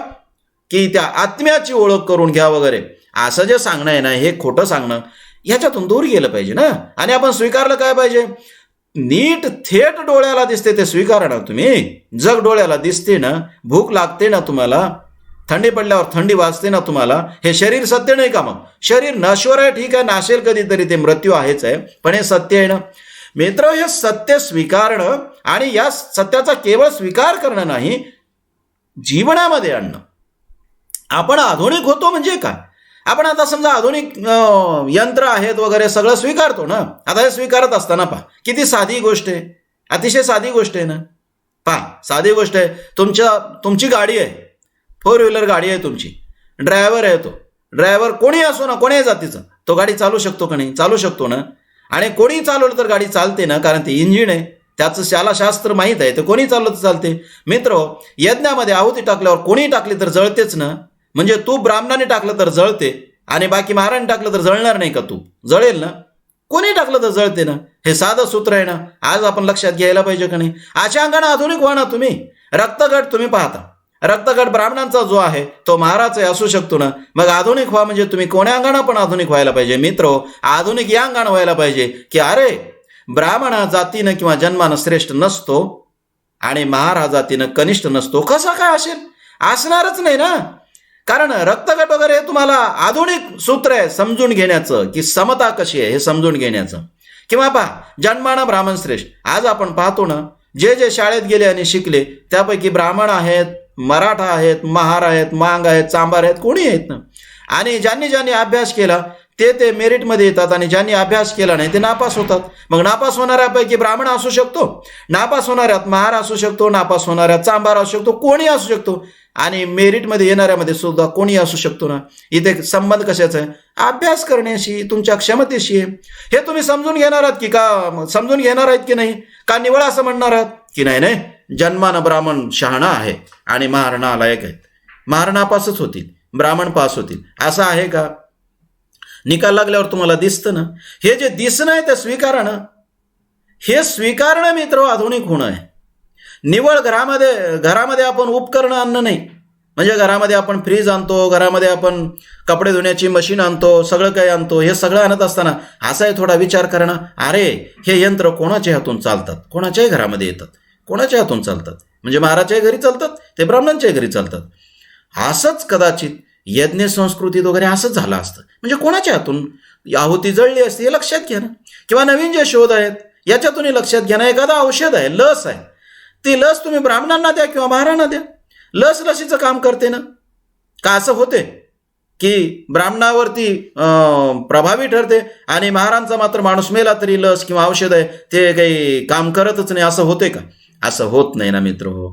की त्या आत्म्याची ओळख करून घ्या वगैरे, असं जे सांगणं आहे ना, हे खोटं सांगणं, ह्याच्यातून दूर गेलं पाहिजे ना. आणि आपण स्वीकारलं काय पाहिजे? नीट थेट डोळ्याला दिसते ते स्वीकारा ना तुम्ही. जग डोळ्याला दिसते ना, भूक लागते ना तुम्हाला, थंडी पडल्यावर थंडी वाजते ना तुम्हाला, हे शरीर सत्य नाही का? मग शरीर नश्वर आहे, ठीक आहे, नाशेल कधीतरी, ते मृत्यू आहेच आहे, पण हे सत्य आहे ना. मित्र, हे सत्य स्वीकारणं आणि या सत्याचा केवळ स्वीकार करणं नाही, जीवनामध्ये आणणं. आपण आधुनिक होतो म्हणजे काय? आपण आता समजा आधुनिक यंत्र आहेत वगैरे सगळं स्वीकारतो ना. आता हे स्वीकारत असताना पहा, किती साधी गोष्ट आहे, अतिशय साधी गोष्ट आहे ना. पहा, साधी गोष्ट आहे, तुमची गाडी आहे, 4 व्हीलर गाडी आहे तुमची, ड्रायव्हर आहे, तो ड्रायव्हर कोणी असो ना, कोण्याही जातीचा, तो गाडी चालू शकतो का नाही? चालू शकतो ना. आणि कोणी चालवलं तर गाडी चालते ना, कारण ते इंजिन आहे, त्याचं त्याला शास्त्र माहीत आहे, तर कोणी चालवलं तर चालते. मित्र, यज्ञामध्ये आहुती टाकल्यावर कोणी टाकली तर जळतेच ना. म्हणजे तू ब्राह्मणाने टाकलं तर जळते आणि बाकी महाराणी टाकलं तर जळणार नाही का? तू जळेल ना. कोणी टाकलं तर जळते ना. हे साधं सूत्र आहे ना, आज आपण लक्षात घ्यायला पाहिजे का नाही? अशा अंगाने आधुनिक व्हा ना तुम्ही. रक्तगट तुम्ही पाहता, रक्तगट ब्राह्मणांचा जो आहे तो महाराज असू शकतो ना. मग आधुनिक व्हा म्हणजे तुम्ही कोण्या अंगाने पण आधुनिक व्हायला पाहिजे मित्र. आधुनिक या अंगाने व्हायला पाहिजे की अरे ब्राह्मण हा जातीनं किंवा जन्मानं श्रेष्ठ नसतो आणि महार हा जातीनं कनिष्ठ नसतो. कसा काय असेल? असणारच नाही ना. कारण रक्तगट वगैरे हे तुम्हाला आधुनिक सूत्र आहे समजून घेण्याचं की समता कशी आहे हे समजून घेण्याचं. किंवा पहा जन्मानं ब्राह्मण श्रेष्ठ. आज आपण पाहतो ना जे जे शाळेत गेले आणि शिकले त्यापैकी ब्राह्मण आहेत, मराठा आहेत, महार आहेत, मांग आहेत, चांभार आहेत, कोणी आहेत ना. आणि ज्यांनी ज्यांनी अभ्यास केला ते मेरिटमध्ये येतात आणि ज्यांनी अभ्यास केला नाही ते नापास होतात. मग नापास होणाऱ्यापैकी ब्राह्मण असू शकतो, नापास होणाऱ्यात महार असू शकतो, नापास होणाऱ्यात चांभार असू शकतो, कोणी असू शकतो. आणि मेरिटमध्ये येणाऱ्यामध्ये सुद्धा कोणी असू शकतो ना. इथे संबंध कशाचा आहे? अभ्यास करण्याशी, तुमच्या क्षमतेशी आहे. हे तुम्ही समजून घेणार आहात की का समजून घेणार आहेत की नाही? का निवळ असं म्हणणार आहात की नाही नाही जन्मानं ब्राह्मण शहाणा आहे आणि महार नालायक आहेत, महार नापासच होतील, ब्राह्मण पास होतील, असं आहे का? निकाल लागल्यावर तुम्हाला दिसतं ना. हे जे दिसणं आहे ते स्वीकारणं, हे स्वीकारणं मित्र आधुनिक होणं आहे. निवळ घरामध्ये आपण उपकरणं आणणं नाही. म्हणजे घरामध्ये आपण फ्रीज आणतो, घरामध्ये आपण कपडे धुण्याची मशीन आणतो, सगळं काही आणतो. हे सगळं आणत असताना असाही थोडा विचार करणं, अरे हे यंत्र कोणाच्या हातून चालतात, कोणाच्याही घरामध्ये येतात, कोणाच्या हातून चालतात. म्हणजे महाराजच्याही घरी चालतात, ते ब्राह्मणांच्याही घरी चालतात. असंच कदाचित यज्ञ संस्कृतीत वगैरे असंच झालं असतं. म्हणजे कोणाच्या हातून आहुती जळली असते हे लक्षात घ्या ना. किंवा नवीन जे शोध आहेत याच्यातूनही लक्षात घ्या ना. एखादा औषध आहे, लस आहे, ती लस तुम्ही ब्राह्मणांना द्या किंवा महारांना द्या, लस लसीचं काम करते ना. का असं होते की ब्राह्मणावरती प्रभावी ठरते आणि महारांचा मात्र माणूस मेला तरी लस किंवा औषध आहे ते काही काम करतच नाही, असं होते का? असं होत नाही ना मित्र हो.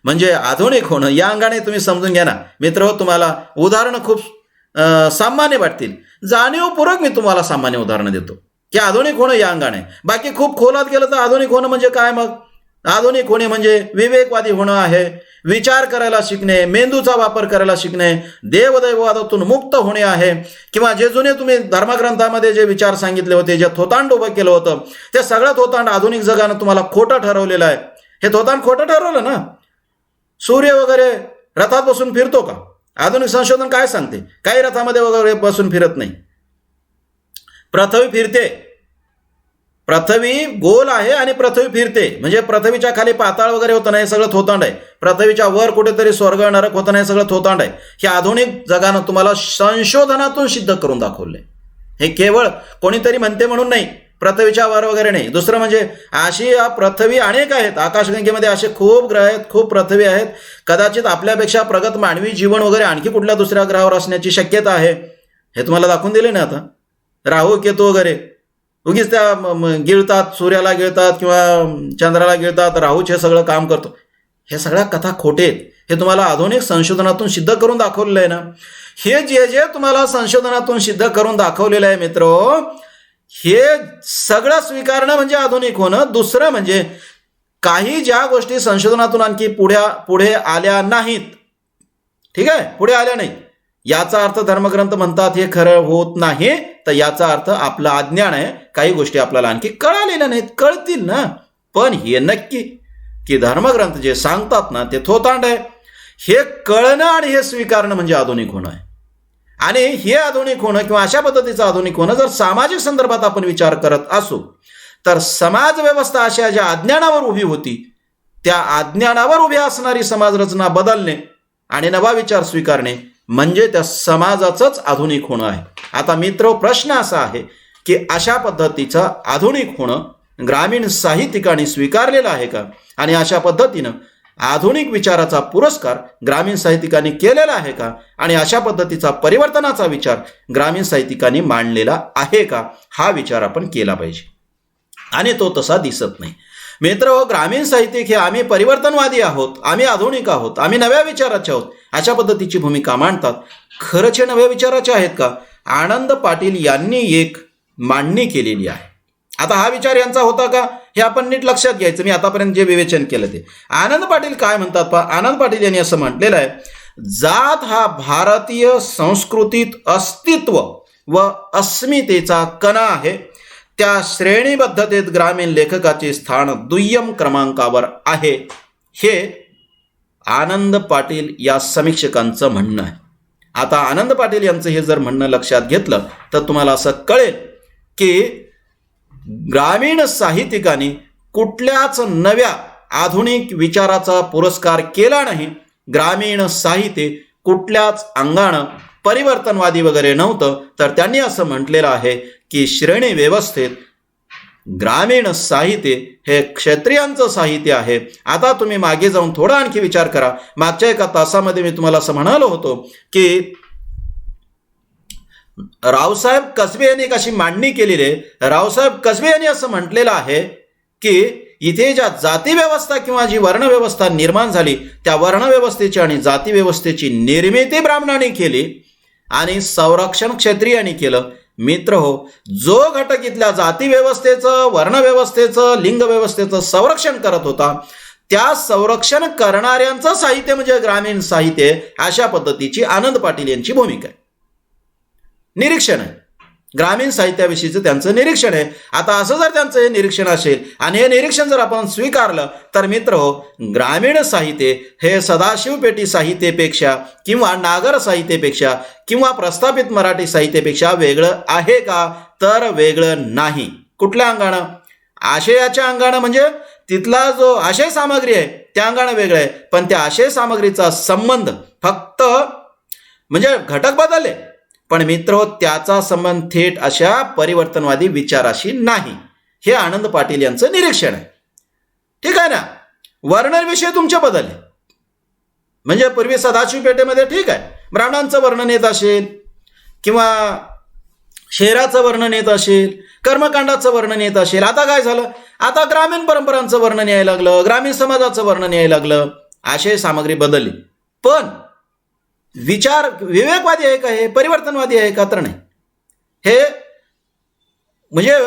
म्हणजे आधुनिक होणं या अंगाने तुम्ही समजून घ्या ना मित्र हो. तुम्हाला उदाहरणं खूप सामान्य वाटतील, जाणीवपूर्वक मी तुम्हाला सामान्य उदाहरणं देतो की आधुनिक होणं या अंगाने. बाकी खूप खोलात गेलं तर आधुनिक होणं म्हणजे काय? मग आधुनिक होणे म्हणजे विवेकवादी होणं आहे, विचार करायला शिकणे, मेंदूचा वापर करायला शिकणे, देवदैववादातून मुक्त होणे आहे. किंवा जे जुने तुम्ही धर्मग्रंथामध्ये जे विचार सांगितले होते, जे थोतांड उभं केलं होतं, ते सगळं थोतांड आधुनिक जगानं तुम्हाला खोटं ठरवलेलं आहे. हे थोतांड खोटं ठरवलं ना. सूर्य वगैरे रथात बसून फिरतो का? आधुनिक संशोधन काय सांगते? काही रथामध्ये वगैरे बसून फिरत नाही. पृथ्वी फिरते, पृथ्वी गोल आहे आणि पृथ्वी फिरते. म्हणजे पृथ्वीच्या खाली पाताळ वगैरे होतं नाही, हे सगळं थोतांड आहे. पृथ्वीच्या वर कुठेतरी स्वर्ग नरक होतं नाही, सगळं थोतांड आहे. हे आधुनिक जगानं तुम्हाला संशोधनातून सिद्ध करून दाखवले. हे केवळ कोणीतरी म्हणते म्हणून नाही, पृथ्वीच्या वर वगैरे नाही. दुसरं म्हणजे अशी पृथ्वी अनेक आहेत, आकाशगंगेमध्ये असे खूप ग्रह आहेत, खूप पृथ्वी आहेत. कदाचित आपल्यापेक्षा प्रगत मानवी जीवन वगैरे आणखी कुठल्या दुसऱ्या ग्रहावर असण्याची शक्यता आहे. हे तुम्हाला दाखवून दिले ना. आता राहू केतू वगैरे उगीच त्या गिळतात, सूर्याला गिळतात किंवा चंद्राला गिळतात, राहूच हे सगळं काम करतो. हे सगळ्या कथा खोटे आहेत. हे तुम्हाला आधुनिक संशोधनातून सिद्ध करून दाखवलेलं आहे ना. हे जे जे तुम्हाला संशोधनातून सिद्ध करून दाखवलेलं आहे मित्र, हे सगळं स्वीकारणं म्हणजे आधुनिक होणं. दुसरं म्हणजे काही ज्या गोष्टी संशोधनातून आणखी पुढे आल्या नाहीत, ठीक आहे, पुढे आल्या नाहीत, याचा अर्थ धर्मग्रंथ म्हणतात हे खरं होत नाही, तर याचा अर्थ आपलं अज्ञान आहे. काही गोष्टी आपल्याला आणखी कळालेल्या नाहीत, कळतील ना. पण हे नक्की की धर्मग्रंथ जे सांगतात ना ते थोतांड आहे. हे कळणं आणि हे स्वीकारणं म्हणजे आधुनिक होणं आहे. आणि हे आधुनिक होणं किंवा अशा पद्धतीचं आधुनिक होणं जर सामाजिक संदर्भात आपण विचार करत असू तर समाज व्यवस्था अशा ज्या अज्ञानावर उभी होती त्या अज्ञानावर उभी असणारी समाज रचना बदलणे आणि नवा विचार स्वीकारणे म्हणजे त्या समाजाचंच आधुनिक होणं आहे. आता मित्र, प्रश्न असा आहे की अशा पद्धतीचं आधुनिक होणं ग्रामीण साहित्यिकांनी स्वीकारलेलं आहे का? आणि अशा पद्धतीनं आधुनिक विचाराचा पुरस्कार ग्रामीण साहित्यिकांनी केलेला आहे का? आणि अशा पद्धतीचा परिवर्तनाचा विचार ग्रामीण साहित्यिकांनी मांडलेला आहे का? हा विचार आपण केला पाहिजे. आणि तो तसा दिसत नाही मित्र. ग्रामीण साहित्यिक हे आम्ही परिवर्तनवादी आहोत, आम्ही आधुनिक आहोत, आम्ही नव्या विचाराचे आहोत, अशा पद्धतीची भूमिका मांडतात. खरंच हे नव्या विचाराचे आहेत का? आनंद पाटील यांनी एक मांडणी केलेली आहे. आता हा विचार यांचा होता का हे आपण नीट लक्षात घ्यायचं. मी आतापर्यंत जे विवेचन केलं ते आनंद पाटील काय म्हणतात पहा. आनंद पाटील यांनी असं म्हटलेलं आहे, जात हा भारतीय संस्कृतीत अस्तित्व व अस्मितेचा कणा आहे. त्या श्रेणीबद्धतेत ग्रामीण लेखकाचे स्थान दुय्यम क्रमांकावर आहे. हे आनंद पाटील या समीक्षकांचं म्हणणं आहे. आता आनंद पाटील यांचं हे जर म्हणणं लक्षात घेतलं तर तुम्हाला असं कळेल की ग्रामीण साहित्यिकांनी कुठल्याच नव्या आधुनिक विचाराचा पुरस्कार केला नाही. ग्रामीण साहित्य कुठल्याच अंगानं परिवर्तनवादी वगैरे नव्हतं, तर त्यांनी असं म्हटलेलं आहे की श्रेणी व्यवस्थेत ग्रामीण साहित्य हे क्षत्रियांचं साहित्य आहे. आता तुम्ही मागे जाऊन थोडा आणखी विचार करा. मागच्या एका तासामध्ये मी तुम्हाला असं म्हणालो होतो की रावसाहेब कसबे यांनी एक अशी मांडणी केलेली आहे. रावसाहेब कसबे यांनी असं म्हटलेलं आहे की इथे ज्या जाती व्यवस्था किंवा जी वर्णव्यवस्था निर्माण झाली त्या वर्णव्यवस्थेची आणि जाती व्यवस्थेची निर्मिती ब्राह्मणांनी केली आणि संरक्षण क्षत्रियांनी केलं. मित्र हो, जो घटक इथल्या जाती व्यवस्थेचं, वर्णव्यवस्थेचं, लिंग व्यवस्थेचं संरक्षण करत होता त्या संरक्षण करणाऱ्यांचं साहित्य म्हणजे ग्रामीण साहित्य, अशा पद्धतीची आनंद पाटील यांची भूमिका आहे, निरीक्षण आहे. ग्रामीण साहित्याविषयीचं त्यांचं निरीक्षण आहे. आता असं जर त्यांचं हे निरीक्षण असेल आणि हे निरीक्षण जर आपण स्वीकारलं तर मित्र हो, ग्रामीण साहित्य हे सदाशिव पेटी साहित्यापेक्षा किंवा नागर साहित्यापेक्षा किंवा प्रस्थापित मराठी साहित्यापेक्षा वेगळं आहे का? तर वेगळं नाही. कुठल्या अंगानं? आशयाच्या अंगानं, म्हणजे तिथला जो आशय सामग्री आहे त्या अंगानं वेगळं आहे, पण त्या आशय सामग्रीचा संबंध फक्त म्हणजे घटक बदलले, पण मित्र त्याचा संबंध थेट अशा परिवर्तनवादी विचाराशी नाही. हे आनंद पाटील यांचं निरीक्षण आहे. ठीक आहे ना. वर्णविषय तुमचे बदलले, म्हणजे पूर्वी सदाशिव पेठेमध्ये ठीक आहे ब्राह्मणांचं वर्णन येत असेल किंवा शहराचं वर्णन येत असेल, कर्मकांडाचं वर्णन येत असेल. आता काय झालं? आता ग्रामीण परंपरांचं वर्णन यायला लागलं, ग्रामीण समाजाचं वर्णन यायला लागलं. आशय सामग्री बदलली, पण विचार विवेकवादी आहे का? हे परिवर्तनवादी आहे का? तर नाही. हे म्हणजे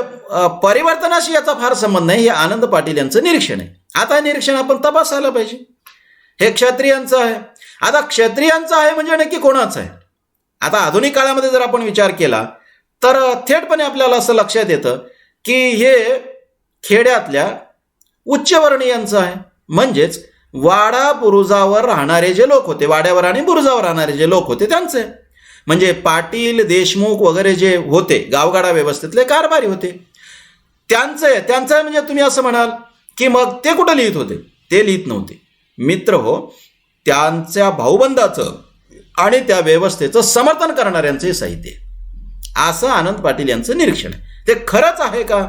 परिवर्तनाशी याचा फार संबंध नाही. हे आनंद पाटील यांचं निरीक्षण आहे. आता हे निरीक्षण आपण तपासायला पाहिजे. हे क्षत्रियांचं आहे. आता क्षत्रियांचं आहे म्हणजे नक्की कोणाचं आहे? आता आधुनिक काळामध्ये जर आपण विचार केला तर थेटपणे आपल्याला असं लक्षात येतं की हे खेड्यातल्या उच्चवर्णीयांचं आहे. म्हणजेच वाडा बुरुजावर राहणारे जे लोक होते, वाड्यावर आणि बुरुजावर राहणारे जे लोक होते त्यांचे, म्हणजे पाटील, देशमुख वगैरे जे होते गावगाडा व्यवस्थेतले कारभारी होते त्यांचं म्हणजे तुम्ही असं म्हणाल की मग ते कुठं लिहित होते? ते लिहित नव्हते. मित्र हो, त्यांच्या भाऊबंदाचं आणि त्या व्यवस्थेचं समर्थन करणाऱ्यांचे साहित्य, असं आनंद पाटील यांचं निरीक्षण आहे. ते खरंच आहे का?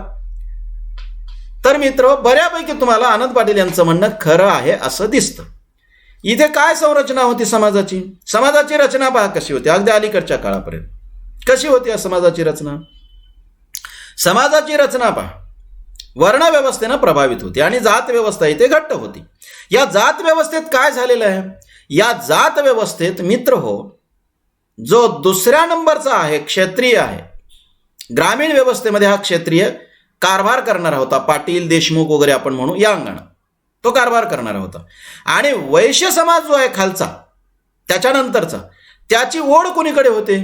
तर मित्र बऱ्यापैकी तुम्हाला आनंद पाटील यांचं म्हणणं खरं आहे असं दिसतं. इथे काय संरचना होती समाजाची? समाजाची रचना पहा कशी होती अगदी अलीकडच्या काळापर्यंत. कशी होती समाजाची रचना? समाजाची रचना पहा वर्णव्यवस्थेनं प्रभावित होती आणि जात व्यवस्था इथे घट्ट होती. या जात व्यवस्थेत काय झालेलं आहे? या जात व्यवस्थेत मित्र हो, जो दुसऱ्या नंबरचा आहे क्षत्रिय आहे. ग्रामीण व्यवस्थेमध्ये हा क्षत्रिय कारभार करणारा होता. पाटील, देशमुख वगैरे आपण म्हणू या अंगानं तो कारभार करणारा होता. आणि वैश्य समाज जो आहे खालचा त्याच्यानंतरचा, त्याची ओढ कोणीकडे होते?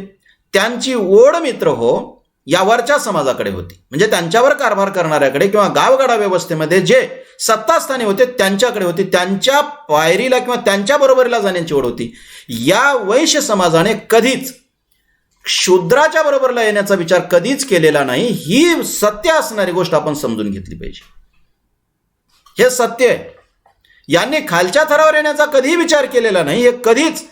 त्यांची ओढ मित्र हो या वरच्या समाजाकडे होती. म्हणजे त्यांच्यावर कारभार करणाऱ्याकडे किंवा गावगाडा व्यवस्थेमध्ये जे सत्तास्थानी होते त्यांच्याकडे होती. त्यांच्या पायरीला किंवा त्यांच्या बरोबरीला जाण्याची ओढ होती. या वैश्य समाजाने कधीच शूद्राच्या बरोबरला येण्याचा विचार कधीच केलेला नाही. ही सत्य असणारी गोष्ट आपण समजून घेतली पाहिजे. हे सत्य आहे. यांनी खालच्या थरावर येण्याचा कधीही विचार केलेला नाही. हे कधीच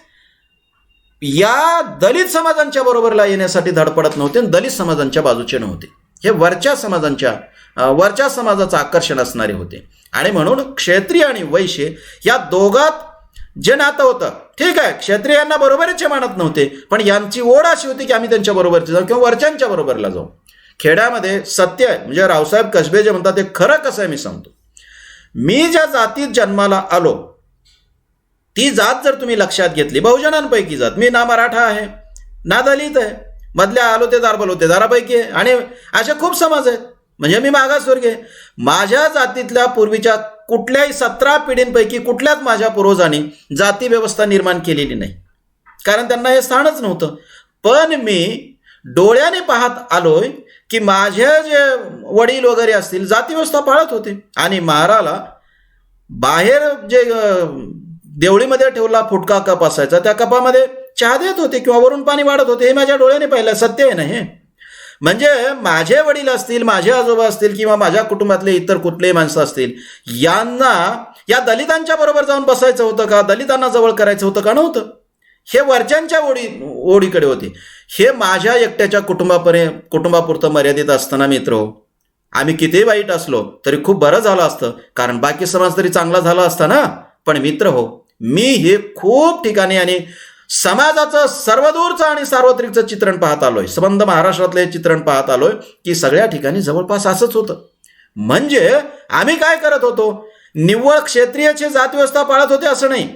या दलित समाजांच्या बरोबरला येण्यासाठी धडपडत नव्हते, दलित समाजांच्या बाजूचे नव्हते. हे वरच्या समाजाचं आकर्षण असणारे होते. आणि म्हणून क्षत्रिय आणि वैश्य या दोघात जे नातं होतं, ठीक आहे क्षत्रियांना बरोबरीचे मानत नव्हते, पण यांची ओढ अशी होती की आम्ही त्यांच्या बरोबरचे जाऊ किंवा वरच्यांच्या बरोबरला जाऊ. खेड्यामध्ये सत्य आहे, म्हणजे रावसाहेब कसबे जे म्हणतात ते खरं कसं आहे मी सांगतो. मी ज्या जातीत जन्माला आलो ती जात जर तुम्ही लक्षात घेतली, बहुजनांपैकी जात, मी ना मराठा आहे ना दलित आहे, मधल्या आलोतेदार बलोतेदारापैकी आहे आणि असे खूप समाज आहेत, म्हणजे मी मागासवर्गीय आहे. माझ्या जातीतल्या पूर्वीच्या कुठल्याही 17 पिढींपैकी कुठल्याच माझ्या पूर्वजांनी जाती व्यवस्था निर्माण केलेली नाही, कारण त्यांना हे स्थानच नव्हतं. पण मी डोळ्याने पाहत आलोय की माझे जे वडील वगैरे असतील जाती व्यवस्था पाळत होते आणि महाराला बाहेर जे देवळीमध्ये ठेवला फुटका कप असायचा, त्या कपामध्ये चहा देत होते किंवा वरून पाणी वाढत होते. हे माझ्या डोळ्याने पाहिलं, सत्य आहे ना हे. म्हणजे माझे वडील असतील, माझे आजोबा असतील किंवा माझ्या कुटुंबातले इतर कुठलेही माणसं असतील, यांना या दलितांच्या बरोबर जाऊन बसायचं होतं का? दलितांना जवळ करायचं होतं का? नव्हतं. हे वरच्यांच्या ओढीकडे होते. हे माझ्या एकट्याच्या कुटुंबापुरतं मर्यादित असताना मित्र, आम्ही कितीही वाईट असलो तरी खूप बरं झालं असतं, कारण बाकी समाज तरी चांगला झाला असता ना. पण मित्र हो, मी हे खूप ठिकाणी आणि समाजाचं सर्वदूरचं आणि सार्वत्रिकचं चित्रण पाहत आलोय, संबंध महाराष्ट्रातले चित्रण पाहत आलोय की सगळ्या ठिकाणी जवळपास असंच होतं. म्हणजे आम्ही काय करत होतो? निव्वळ क्षत्रियाची जातव्यवस्था पाळत होते असं नाही,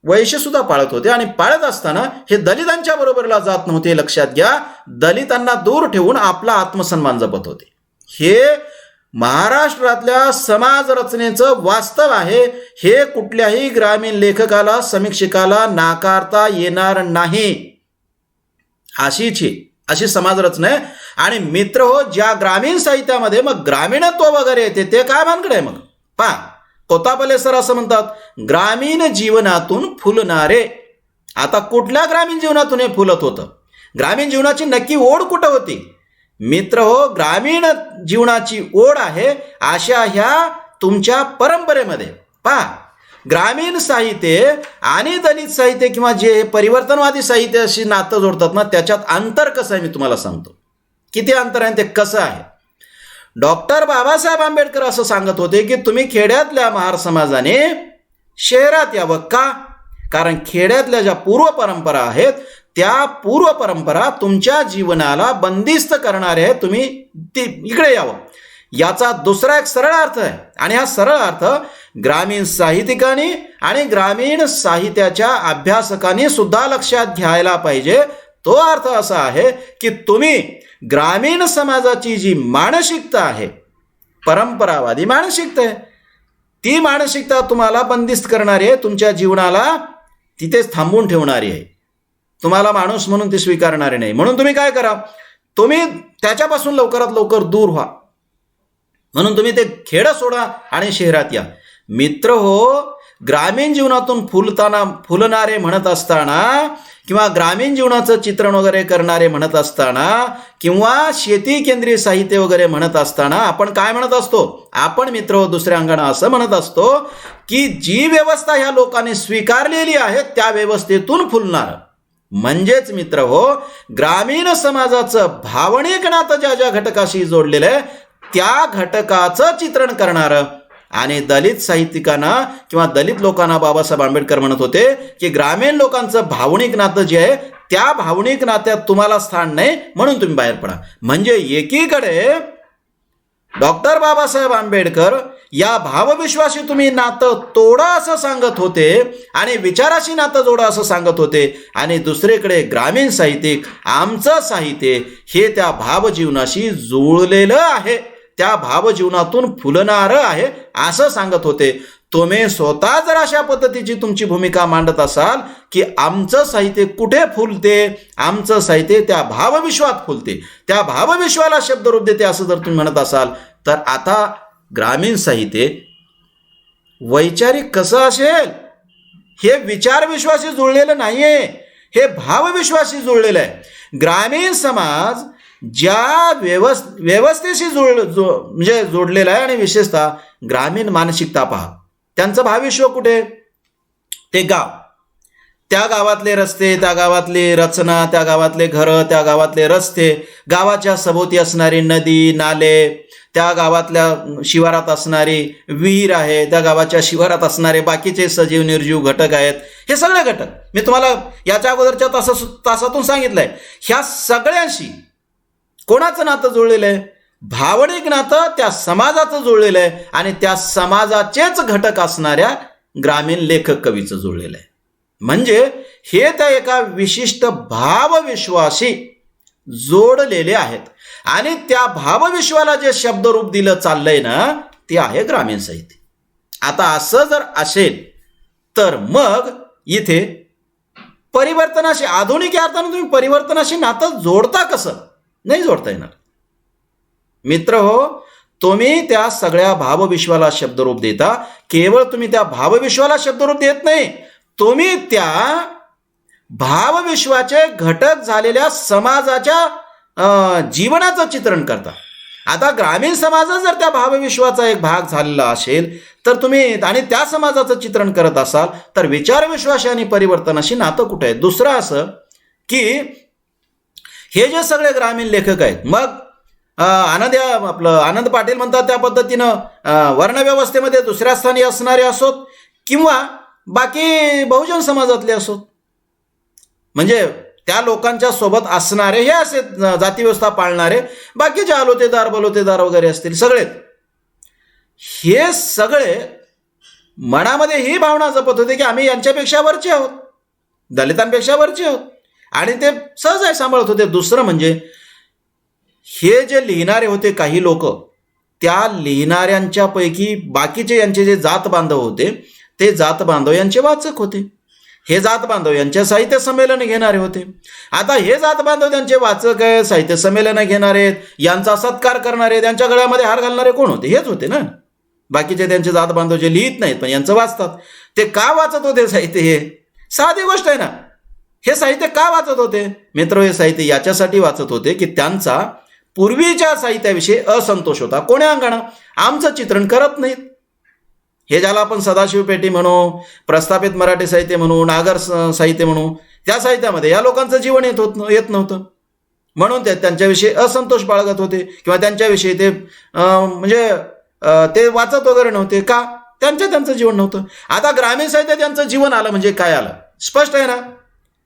वैश्य सुद्धा पाळत होते. आणि पाळत असताना हे दलितांच्या बरोबरला जात नव्हते. लक्षात घ्या, दलितांना दूर ठेवून आपला आत्मसन्मान जपत होते. हे महाराष्ट्रातल्या समाज रचनेचं वास्तव आहे. हे कुठल्याही ग्रामीण लेखकाला, समीक्षकाला नाकारता येणार नाही. अशी समाज रचना आहे. आणि मित्र हो, ज्या ग्रामीण साहित्यामध्ये मग ग्रामीणत्व वगैरे येते ते काय भानगड आहे मग? पहा, कोतापले सर असं म्हणतात, ग्रामीण जीवनातून फुलणारे. आता कुठल्या ग्रामीण जीवनातून हे फुलत होतं? ग्रामीण जीवनाची नक्की ओढ कुठं होती? मित्र हो, ग्रामीण जीवनाची ओढ आहे अशा ह्या तुमच्या परंपरेमध्ये. पहा, ग्रामीण साहित्य आणि दलित साहित्य किंवा जे परिवर्तनवादी साहित्याशी नातं जोडतात ना, त्याच्यात अंतर कसं आहे मी तुम्हाला सांगतो. किती अंतर आहे ते कसं आहे. डॉक्टर बाबासाहेब आंबेडकर असं सांगत होते की तुम्ही खेड्यातल्या महार समाजाने शहरात यावं. का? कारण खेड्यातल्या ज्या पूर्व परंपरा आहेत त्या पूर्व परंपरा तुमच्या जीवनाला बंदिस्त करणारे आहेत, तुम्ही इकडे यावं. याचा दुसरा एक सरळ अर्थ आहे. आणि हा सरळ अर्थ ग्रामीण साहित्यिकांनी आणि ग्रामीण साहित्याच्या अभ्यासकांनी सुद्धा लक्षात घ्यायला पाहिजे. तो अर्थ असा आहे की तुम्ही ग्रामीण समाजाची जी मानसिकता आहे, परंपरावादी मानसिकता आहे, ती मानसिकता तुम्हाला बंदिस्त करणारी आहे, तुमच्या जीवनाला तिथेच थांबवून ठेवणारी आहे, तुम्हाला माणूस म्हणून ती स्वीकारणारी नाही. म्हणून तुम्ही काय करा, तुम्ही त्याच्यापासून लवकरात लवकर दूर व्हा. म्हणून तुम्ही ते खेडं सोडा आणि शहरात या. मित्र हो, ग्रामीण जीवनातून फुलणारे म्हणत असताना किंवा ग्रामीण जीवनाचं चित्रण वगैरे करणारे म्हणत असताना किंवा शेती केंद्रीय साहित्य वगैरे म्हणत असताना आपण काय म्हणत असतो? आपण मित्र हो, दुसऱ्या अंगानं असं म्हणत असतो की जी व्यवस्था ह्या लोकांनी स्वीकारलेली आहे त्या व्यवस्थेतून फुलणार. म्हणजेच मित्र हो, ग्रामीण समाजाचं भावनिक नातं ज्या ज्या घटकाशी जोडलेलं आहे त्या घटकाचं चित्रण करणारं. आणि दलित साहित्यिकांना किंवा दलित लोकांना बाबासाहेब आंबेडकर म्हणत होते की ग्रामीण लोकांचं भावनिक नातं जे आहे त्या भावनिक नात्यात तुम्हाला स्थान नाही, म्हणून तुम्ही बाहेर पडा. म्हणजे एकीकडे डॉक्टर बाबासाहेब आंबेडकर या भावविश्वाशी तुम्ही नातं तोडा असं सांगत होते आणि विचाराशी नातं जोडा असं सांगत होते, आणि दुसरीकडे ग्रामीण साहित्यिक आमचं साहित्य हे त्या भावजीवनाशी जुळलेलं आहे, त्या भावजीवनातून फुलणारं आहे असं सांगत होते. तुम्ही स्वतः जर अशा पद्धतीची तुमची भूमिका मांडत असाल की आमचं साहित्य कुठे फुलते, आमचं साहित्य त्या भावविश्वात फुलते, त्या भावविश्वाला शब्दरूप देते असं जर तुम्ही म्हणत असाल, तर आता ग्रामीण साहित्य वैचारिक कसं असेल? हे विचारविश्वाशी जुळलेलं नाहीये, हे भावविश्वाशी जुळलेलं आहे. ग्रामीण समाज ज्या व्यवस्थेशी म्हणजे जोडलेला आहे, आणि विशेषतः ग्रामीण मानसिकता पहा, त्यांचं भावविश्व कुठे? ते गाव, त्या गावातले रस्ते, त्या गावातली रचना, त्या गावातले घरं, त्या गावातले रस्ते, गावाच्या सभोवती असणारी नदी नाले, त्या गावातल्या शिवारात असणारी विहीर आहे, त्या गावाच्या शिवारात असणारे बाकीचे सजीव निर्जीव घटक आहेत. हे सगळे घटक मी तुम्हाला याच्या अगोदरच्या तासातून सांगितलंय. ह्या सगळ्यांशी कोणाचं नातं जुळलेलं आहे? भावनिक नातं त्या समाजाचं जुळलेलं आहे, आणि त्या समाजाचेच घटक असणाऱ्या ग्रामीण लेखक कवीचं जुळलेलं आहे. म्हणजे हे त्या एका विशिष्ट भावविश्वाशी जोडलेले आहेत, आणि त्या भावविश्वाला जे शब्दरूप दिलं चाललंय ना, ते आहे ग्रामीण साहित्य. आता असं जर असेल तर मग इथे परिवर्तनाशी, आधुनिक अर्थानं तुम्ही परिवर्तनाशी नातं जोडता कसं? नाही जोडता येणार. मित्र हो, तुम्ही त्या सगळ्या भावविश्वाला शब्दरूप देता. केवळ तुम्ही त्या भावविश्वाला शब्दरूप देत नाही, तुम्ही त्या भावविश्वाचे घटक झालेल्या समाजाच्या जीवनाचं चित्रण करता. आता ग्रामीण समाज जर त्या भावविश्वाचा एक भाग झालेला असेल तर तुम्ही आणि त्या समाजाचं चित्रण करत असाल तर विचारविश्वास आणि परिवर्तनाशी नातं कुठे आहे? दुसरं असं की हे जे सगळे ग्रामीण लेखक आहेत, मग आनंद पाटील म्हणतात त्या पद्धतीनं वर्णव्यवस्थेमध्ये दुसऱ्या स्थानी असणारे असोत किंवा बाकी बहुजन समाजातले असोत, म्हणजे त्या लोकांच्या सोबत असणारे हे असे जातीव्यवस्था पाळणारे बाकीचे आलोतेदार बलोतेदार वगैरे असतील सगळेच, हे सगळे मनामध्ये ही भावना जपत होते की आम्ही यांच्यापेक्षा वरचे आहोत, दलितांपेक्षा वरचे आहोत, आणि ते सहज सांभाळत होते. दुसरं म्हणजे हे जे लिहिणारे होते काही लोक, त्या लिहिणाऱ्यांच्यापैकी बाकीचे यांचे जे जात बांधव होते ते जात बांधव यांचे वाचक होते. हे जात बांधव यांचे साहित्य संमेलन घेणारे होते. आता हे जात बांधव त्यांचे वाचक आहेत, साहित्य संमेलन घेणारे आहेत, यांचा सत्कार करणारे, त्यांच्या गळ्यामध्ये हार घालणारे कोण होते? हेच होते ना. बाकीचे त्यांचे जात बांधव जे लिहित नाहीत पण यांचं वाचतात, ते का वाचत होते साहित्य? हे साधी गोष्ट आहे ना. हे साहित्य का वाचत होते मित्र? हे साहित्य याच्यासाठी वाचत होते की त्यांचा पूर्वीच्या साहित्याविषयी असंतोष होता. कोण्या अंगानं? आमचं चित्रण करत नाहीत. हे ज्याला आपण सदाशिव पेटी म्हणू, प्रस्थापित मराठी साहित्य म्हणू, नागर साहित्य म्हणू, त्या साहित्यामध्ये या लोकांचं जीवन येत नव्हतं, म्हणून ते त्यांच्याविषयी असंतोष बाळगत होते किंवा त्यांच्याविषयी ते म्हणजे ते वाचत वगैरे नव्हते. का? त्यांचं जीवन नव्हतं. आता ग्रामीण साहित्य त्यांचं जीवन आलं म्हणजे काय आलं? स्पष्ट आहे ना.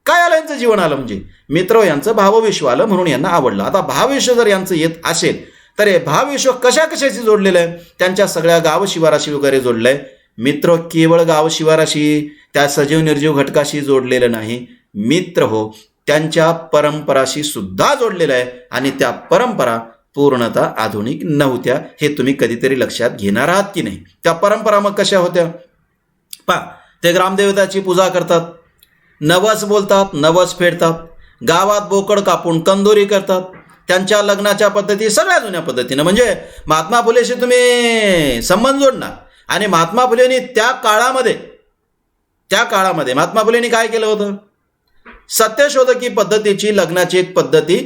काय आलं यांचं जीवन आलं म्हणजे? मित्र यांचं भावविश्व आलं म्हणून यांना आवडलं. आता भावविश्व जर यांचं येत असेल तर हे भावविश्व कशाशी जोडलेलं आहे? त्यांच्या सगळ्या गाव शिवाराशी वगैरे जोडलं आहे. मित्र केवळ गाव शिवाराशी, त्या सजीव निर्जीव घटकाशी जोडलेलं नाही मित्र हो, त्यांच्या परंपराशी सुद्धा जोडलेलं आहे. आणि त्या परंपरा पूर्णतः आधुनिक नव्हत्या, हे तुम्ही कधीतरी लक्षात घेणार आहात की नाही? त्या परंपरा मग कशा होत्या? पहा, ते ग्रामदेवताची पूजा करतात, नवस बोलतात, नवस फेडतात, गावात बोकड कापून कंदोरी करतात, त्यांच्या लग्नाच्या पद्धती सगळ्या जुन्या पद्धतीनं, म्हणजे महात्मा फुलेशी तुम्ही संबंध जोडणार. आणि महात्मा फुलेंनी त्या काळामध्ये महात्मा फुलेंनी काय केलं होतं? सत्यशोधकी पद्धतीची लग्नाची एक पद्धती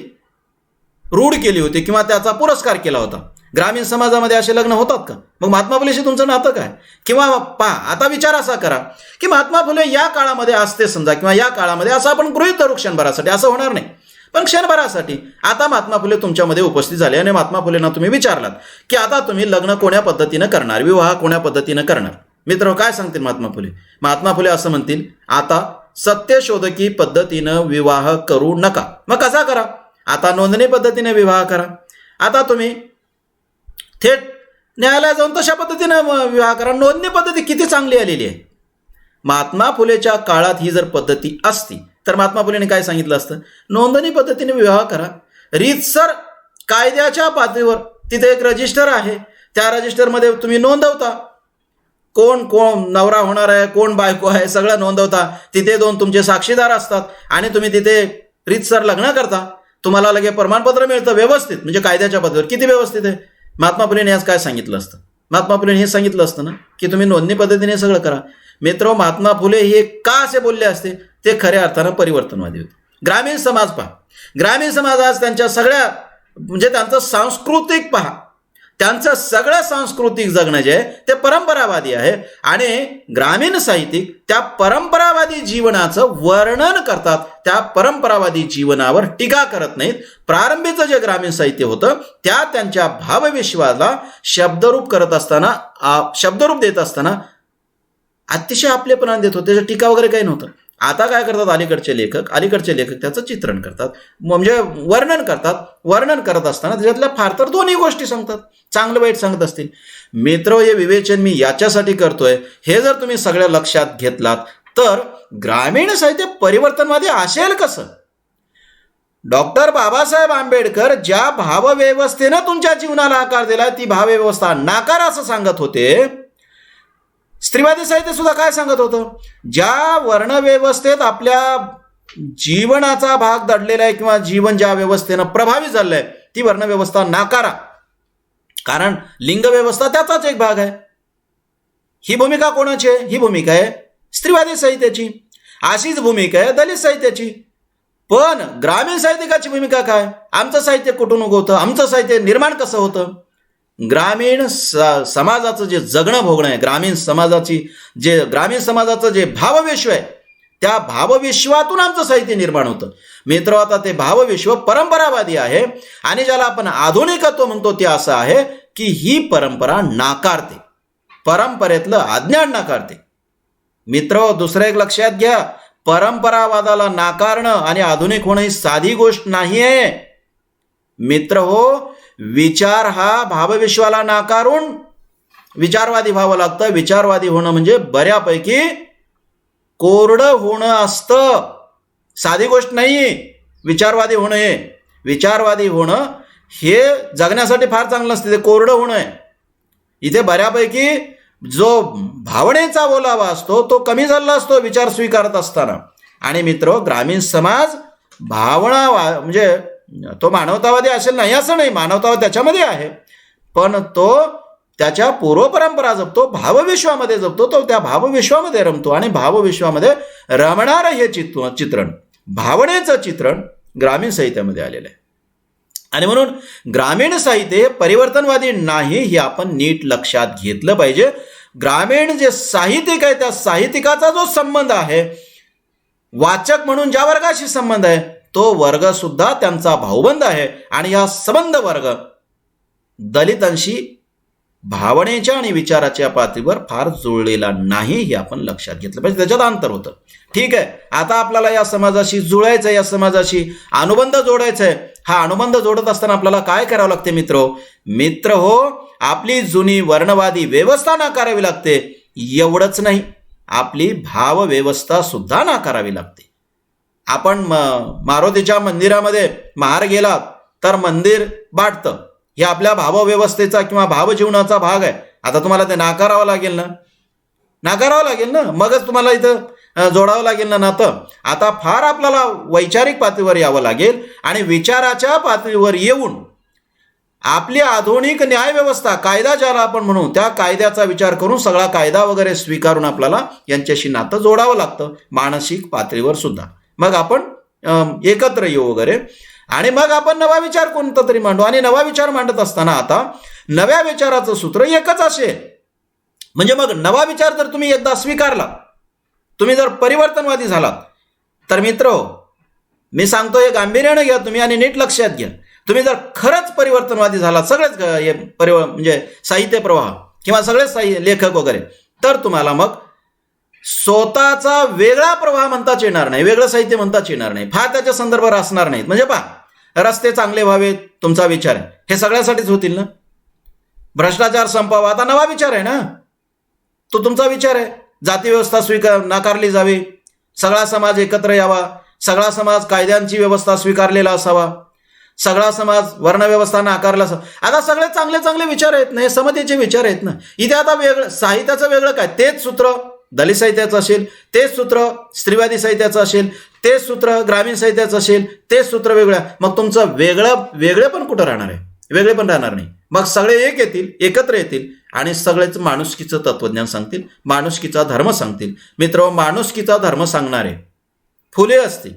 रूढ केली होती किंवा त्याचा पुरस्कार केला होता. ग्रामीण समाजामध्ये असे लग्न होतात का? मग महात्मा फुलेशी तुमचं नातं काय? किंवा पहा, आता विचार असा करा की महात्मा फुले या काळामध्ये असते समजा, किंवा या काळामध्ये असं आपण गृहीत धरू क्षणभरासाठी, असं होणार नाही पण क्षणभरासाठी आता महात्मा फुले तुमच्यामध्ये उपस्थित झाले आणि महात्मा फुलेंना तुम्ही विचारलात की आता तुम्ही लग्न कोण्या पद्धतीनं करणार, विवाह कोण्या पद्धतीनं करणार? मित्र काय सांगतील महात्मा फुले? महात्मा फुले असं म्हणतील, आता सत्यशोधकी पद्धतीनं विवाह करू नका. मग कसा करा? आता नोंदणी पद्धतीने विवाह करा. आता तुम्ही थेट न्यायालयात जाऊन तशा पद्धतीनं विवाह करा. नोंदणी पद्धती किती चांगली आलेली आहे. महात्मा फुलेच्या काळात ही जर पद्धती असती तर महात्मा फुलेंनी काय सांगितलं असतं? नोंदणी पद्धतीने विवाह करा. रीतसर कायद्याच्या पातळीवर तिथे एक रजिस्टर आहे, त्या रजिस्टरमध्ये तुम्ही नोंदवता कोण नवरा होणार आहे, कोण बायको आहे, सगळं नोंदवता. तिथे 2 तुमचे साक्षीदार असतात आणि तुम्ही तिथे रीतसर लग्न करता. तुम्हाला लगे प्रमाणपत्र मिळतं व्यवस्थित, म्हणजे कायद्याच्या पद्धतीवर. किती व्यवस्थित आहे? महात्मा फुलेंनी आज काय सांगितलं असतं? महात्मा फुलेंनी हे सांगितलं असतं ना की तुम्ही नोंदणी पद्धतीने सगळं करा. मित्र, महात्मा फुले हे का असे बोलले असते? ते खऱ्या अर्थानं परिवर्तनवादी होते. ग्रामीण समाज पहा, ग्रामीण समाज आज त्यांच्या सगळ्या म्हणजे त्यांचं सांस्कृतिक पहा, त्यांचं सगळं सांस्कृतिक जगणं जे आहे ते परंपरावादी आहे. आणि ग्रामीण साहित्यिक त्या परंपरावादी जीवनाचं वर्णन करतात, त्या परंपरावादी जीवनावर टीका करत नाहीत. प्रारंभीचं जे ग्रामीण साहित्य होतं त्या त्यांच्या भावविश्वाला शब्दरूप देत असताना अतिशय आपलेपणा देत होते, त्याची टीका वगैरे काही नव्हतं. आता काय करतात अलीकडचे लेखक त्याचं चित्रण करतात, म्हणजे वर्णन करत असताना त्याच्यातल्या फार तर दोन्ही गोष्टी सांगतात, चांगलं वाईट सांगत असतील. मित्र, हे विवेचन मी याच्यासाठी करतोय, हे जर तुम्ही सगळं लक्षात घेतलात तर ग्रामीण साहित्य परिवर्तनवादी असेल कसं? डॉक्टर बाबासाहेब आंबेडकर ज्या भावव्यवस्थेनं तुमच्या जीवनाला आकार दिला ती भावव्यवस्था नाकार असं सांगत होते. स्त्रीवादी साहित्य सुद्धा काय सांगत होतं? ज्या वर्णव्यवस्थेत आपल्या जीवनाचा भाग दडलेला आहे किंवा जीवन ज्या व्यवस्थेनं प्रभावित झालंय ती वर्णव्यवस्था नाकारा कारण लिंग व्यवस्था त्याचाच एक भाग आहे. ही भूमिका कोणाची आहे? ही भूमिका आहे स्त्रीवादी साहित्याची. अशीच भूमिका आहे दलित साहित्याची. पण ग्रामीण साहित्यिकाची भूमिका काय? आमचं साहित्य कुठून उगवतं, आमचं साहित्य निर्माण कसं होतं? ग्रामीण समाजाचं जे जगणं भोगणं आहे, ग्रामीण समाजाचं जे भावविश्व आहे, त्या भावविश्वातून आमचं साहित्य निर्माण होतं. मित्र, आता ते भावविश्व परंपरावादी आहे आणि ज्याला आपण आधुनिकत्व म्हणतो ते असं आहे की ही परंपरा नाकारते, परंपरेतलं अज्ञान नाकारते. मित्र, दुसरं एक लक्षात घ्या, परंपरावादाला नाकारणं आणि आधुनिक होणं ही साधी गोष्ट नाही आहे. मित्र हो, विचार हा भावविश्वाला नाकारून विचारवादी व्हावं लागतं. विचारवादी होणं म्हणजे बऱ्यापैकी कोरडं होणं असतं, साधी गोष्ट नाही. विचारवादी होणं हे जगण्यासाठी फार चांगलं असतं, ते कोरडं होणं आहे. इथे बऱ्यापैकी जो भावनेचा ओलावा असतो तो कमी झाला असतो विचार स्वीकारत असताना. आणि मित्र, ग्रामीण समाज भावना म्हणजे तो मानवतावादी असेल नाही असं नाही, मानवतावाद त्याच्यामध्ये आहे, पण तो त्याच्या पूर्वपरंपरा जपतो, भावविश्वामध्ये जपतो, तो त्या भावविश्वामध्ये रमतो. आणि भावविश्वामध्ये रमणारं हे चित्रण, भावनेचं चित्रण ग्रामीण साहित्यामध्ये आलेलं आहे. आणि म्हणून ग्रामीण साहित्य हे परिवर्तनवादी नाही, हे आपण नीट लक्षात घेतलं पाहिजे. ग्रामीण जे साहित्यिक आहे त्या साहित्यिकाचा जो संबंध आहे, वाचक म्हणून ज्या वर्गाशी संबंध आहे, तो वर्ग सुद्धा त्यांचा भाऊबंद आहे. आणि हा संबंध वर्ग दलितांशी भावनेच्या आणि विचाराच्या पातळीवर फार जुळलेला नाही, हे आपण लक्षात घेतलं पाहिजे. त्याच्यात अंतर होतं. ठीक आहे, आता आपल्याला या समाजाशी जुळायचं आहे, या समाजाशी अनुबंध जोडायचा आहे. हा अनुबंध जोडत असताना आपल्याला काय करावं लागते मित्र हो, आपली जुनी वर्णवादी व्यवस्था नाकारावी लागते. एवढंच नाही, आपली भावव्यवस्था सुद्धा नाकारावी लागते. आपण मारुतीच्या मंदिरामध्ये महार गेला तर मंदिर बाटतं, हे आपल्या भावव्यवस्थेचा किंवा भावजीवनाचा भाग आहे. आता तुम्हाला ते नाकारावं लागेल ना, मगच तुम्हाला इथं जोडावं लागेल ना नातं. आता फार आपल्याला वैचारिक पातळीवर यावं लागेल आणि विचाराच्या पातळीवर येऊन आपली आधुनिक न्यायव्यवस्था, कायदा ज्याला आपण म्हणू, त्या कायद्याचा विचार करून सगळा कायदा वगैरे स्वीकारून आपल्याला यांच्याशी नातं जोडावं लागतं, मानसिक पातळीवर सुद्धा. मग आपण एकत्र येऊ वगैरे, आणि मग आपण नवा विचार कोणता तरी मांडू. आणि नवा विचार मांडत असताना आता नव्या विचाराचं सूत्र एकच असेल. म्हणजे मग नवा विचार जर तुम्ही एकदा स्वीकारला, तुम्ही जर परिवर्तनवादी झालात, तर मित्र मी सांगतोय गांभीर्याने घ्या तुम्ही आणि नीट लक्षात घ्या. तुम्ही जर खरंच परिवर्तनवादी झालात, सगळेच म्हणजे साहित्य प्रवाह किंवा सगळेच लेखक वगैरे, तर तुम्हाला मग स्वतःचा वेगळा प्रवाह म्हणताच येणार नाही, वेगळं साहित्य म्हणताच येणार नाही, फार त्याच्या संदर्भात असणार नाहीत. म्हणजे पहा, रस्ते चांगले व्हावेत तुमचा विचार आहे, हे सगळ्यासाठीच होतील ना. भ्रष्टाचार संपावा, आता नवा विचार आहे ना, तो तुमचा विचार आहे. जाती व्यवस्था नाकारली जावी, सगळा समाज एकत्र यावा, सगळा समाज कायद्यांची व्यवस्था स्वीकारलेला असावा, सगळा समाज वर्णव्यवस्था नाकारला असावा. आता सगळे चांगले चांगले विचार आहेत ना, हे समतेचे विचार आहेत ना. इथे आता वेगळं साहित्याचं वेगळं काय, तेच सूत्र दलित साहित्याचं असेल, तेच सूत्र स्त्रीवादी साहित्याचं असेल, तेच सूत्र ग्रामीण साहित्याचं असेल, तेच सूत्र वेगळं. मग तुमचं वेगळे पण कुठं राहणार आहे? वेगळे पण राहणार नाही. मग सगळे एकत्र येतील आणि सगळेच माणुसकीचं तत्वज्ञान सांगतील, माणुसकीचा धर्म सांगतील. मित्र, माणुसकीचा धर्म सांगणारे फुले असतील,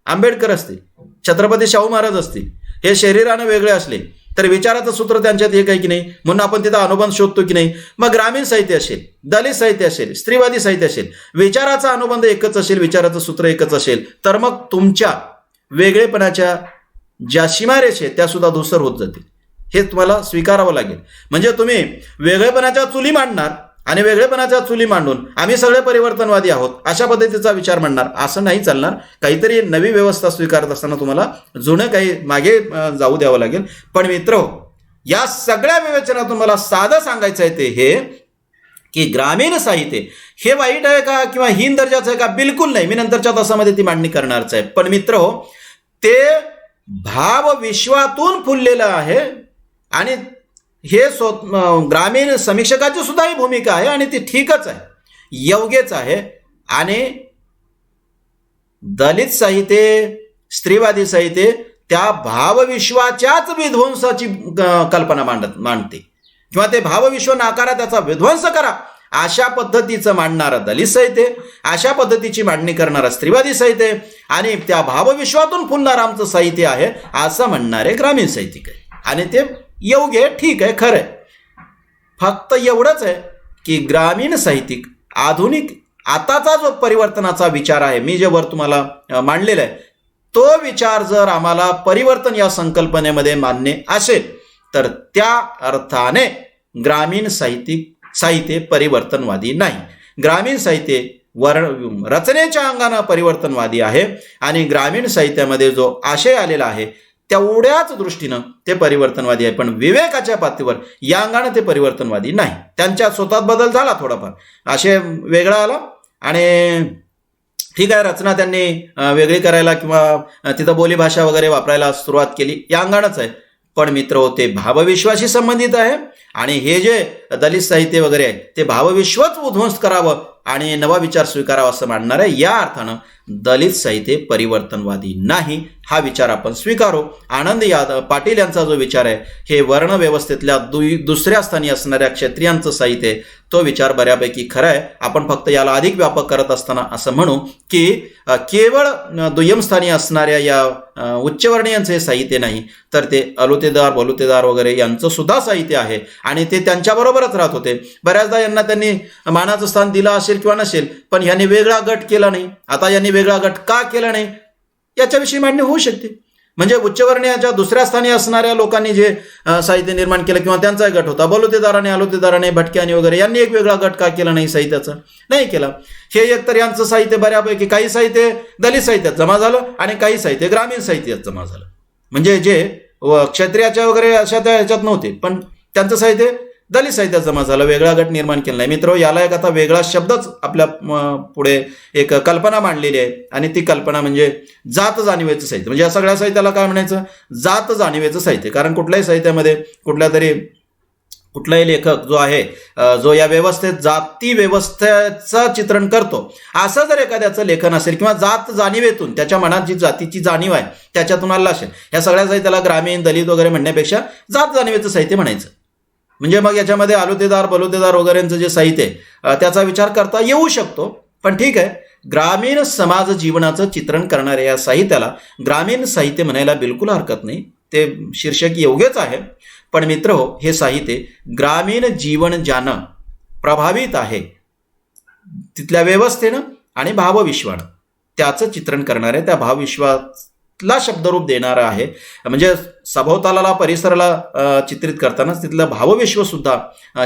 आंबेडकर असतील, छत्रपती शाहू महाराज असतील, हे शरीरानं वेगळे असले तर विचाराचं सूत्र त्यांच्यात एक आहे की नाही, म्हणून आपण तिथं अनुबंध शोधतो की नाही. मग ग्रामीण साहित्य असेल, दलित साहित्य असेल, स्त्रीवादी साहित्य असेल, विचाराचा अनुबंध एकच असेल, विचाराचं सूत्र एकच असेल, तर मग तुमच्या वेगळेपणाच्या ज्या सीमारेषा आहेत त्या सुद्धा धूसर होत जातील. हे तुम्हाला स्वीकारावं लागेल. म्हणजे तुम्ही वेगळेपणाच्या चुली मांडणार आणि वेगळेपणाच्या चुली मांडून आम्ही सगळे परिवर्तनवादी आहोत अशा पद्धतीचा विचार मांडणार, असं नाही चालणार. काहीतरी नवी व्यवस्था स्वीकारत असताना तुम्हाला जुनं काही मागे जाऊ द्यावं लागेल. पण मित्र, या सगळ्या विवेचनातून मला साधं सांगायचं आहे ते हे की ग्रामीण साहित्य हे वाईट आहे का किंवा हीन दर्जाचं आहे का? बिलकुल नाही. मी नंतरच्या तासामध्ये ती मांडणी करणारच आहे. पण मित्र, ते भावविश्वातून फुललेलं आहे आणि हे ग्रामीण समीक्षकाची सुद्धा ही भूमिका आहे आणि ती ठीकच आहे, योग्यच आहे. आणि दलित साहित्य, स्त्रीवादी साहित्य त्या भावविश्वाच्याच विध्वंसाची कल्पना मांडते. किंवा ते भावविश्व नाकारा, त्याचा विध्वंस करा, अशा पद्धतीचं मांडणारं दलित साहित्य, अशा पद्धतीची मांडणी करणारं स्त्रीवादी साहित्य आणि त्या भावविश्वातून फुलणारं आमचं साहित्य आहे असं म्हणणारे ग्रामीण साहित्यिक आहे. आणि ते योग्य आहे, ठीक आहे, खरं आहे. फक्त एवढंच आहे की ग्रामीण साहित्यिक आधुनिक आताचा जो परिवर्तनाचा विचार आहे, मी जे वर तुम्हाला मांडलेला आहे, तो विचार जर आम्हाला परिवर्तन या संकल्पनेमध्ये मान्य असेल तर त्या अर्थाने ग्रामीण साहित्य परिवर्तनवादी नाही. ग्रामीण साहित्य रचनेच्या अंगाने परिवर्तनवादी आहे आणि ग्रामीण साहित्यामध्ये जो आशय आलेला आहे तेवढ्याच दृष्टीनं ते परिवर्तनवादी आहे. पण विवेकाच्या पातळीवर या अंगाने ते परिवर्तनवादी नाही. त्यांच्या स्वतःत बदल झाला थोडाफार, आशय वेगळा आला आणि ठीक आहे, रचना त्यांनी वेगळी करायला किंवा तिथं बोलीभाषा वगैरे वापरायला सुरुवात केली, या अंगानंच आहे. पण मित्र हो, ते भावविश्वाशी संबंधित आहे आणि हे जे दलित साहित्य वगैरे आहे ते भावविश्वच उद्ध्वस्त करावं आणि नवा विचार स्वीकारावा असं मानणार आहे. या अर्थानं दलित साहित्य परिवर्तनवादी नाही हा विचार आपण स्वीकारू. आनंद यादव पाटील यांचा जो विचार आहे हे वर्णव्यवस्थेतल्या दुसऱ्या स्थानी असणाऱ्या क्षत्रियांचं साहित्य, तो विचार बऱ्यापैकी खरा आहे. आपण फक्त याला अधिक व्यापक करत असताना असं म्हणू की केवळ दुय्यम स्थानी असणाऱ्या या उच्चवर्णीयांचे साहित्य नाही तर ते अलुतेदार बलुतेदार वगैरे यांचं सुद्धा साहित्य आहे आणि ते त्यांच्याबरोबरच राहत होते. बऱ्याचदा यांना त्यांनी मानाचं स्थान दिलं असेल किंवा नसेल, पण यांनी वेगळा गट केला नाही. आता यांनी वेगळा गट का केला नाही याच्याविषयी मांडणी होऊ शकते. म्हणजे उच्चवर्णीयाच्या दुसऱ्या स्थानी असणाऱ्या लोकांनी जे साहित्य निर्माण केलं किंवा त्यांचा गट होता, बलुतेदाराने अलुतेदाराने भटक्याने वगैरे यांनी एक वेगळा गट का केला नाही साहित्याचा? नाही केला. हे एकतर यांचं साहित्य बऱ्यापैकी काही साहित्य दलित साहित्यात जमा झालं आणि काही साहित्य ग्रामीण साहित्यात जमा झालं. म्हणजे जे क्षत्रियाच्या वगैरे अशा त्या ह्याच्यात नव्हते, पण त्यांचं साहित्य दलित साहित्यात जमा झालं, वेगळा गट निर्माण केला नाही. मित्र, याला एक आता वेगळा शब्दच आपल्या पुढे एक कल्पना मांडलेली आहे आणि ती कल्पना म्हणजे जात जाणीवेचं साहित्य. म्हणजे या सगळ्या साहित्याला काय म्हणायचं? जात जाणीवेचं साहित्य. कारण कुठल्याही साहित्यामध्ये कुठलाही लेखक जो आहे, जो या व्यवस्थेत जाती व्यवस्थेचं चित्रण करतो, असं जर एखाद्याचं लेखन असेल किंवा जात जाणीवेतून त्याच्या मनात जी जातीची जाणीव आहे त्याच्यातून आलं असेल, या सगळ्या साहित्याला ग्रामीण दलित वगैरे म्हणण्यापेक्षा जात जाणीवेचं साहित्य म्हणायचं. म्हणजे मग याच्यामध्ये अलुतेदार बलुतेदार वगैरेंचं जे साहित्य आहे त्याचा विचार करता येऊ शकतो. पण ठीक आहे, ग्रामीण समाज जीवनाचं चित्रण करणाऱ्या या साहित्याला ग्रामीण साहित्य म्हणायला बिलकुल हरकत नाही, ते शीर्षक योग्यच आहे. पण मित्र हो, हे साहित्य ग्रामीण जीवन ज्यानं प्रभावित आहे तिथल्या व्यवस्थेनं आणि भावविश्वानं त्याचं चित्रण करणाऱ्या त्या भावविश्वाला शब्दरूप देणारं आहे. म्हणजे सभोवताला परिसराला चित्रित करतानाच तिथलं भावविश्व सुद्धा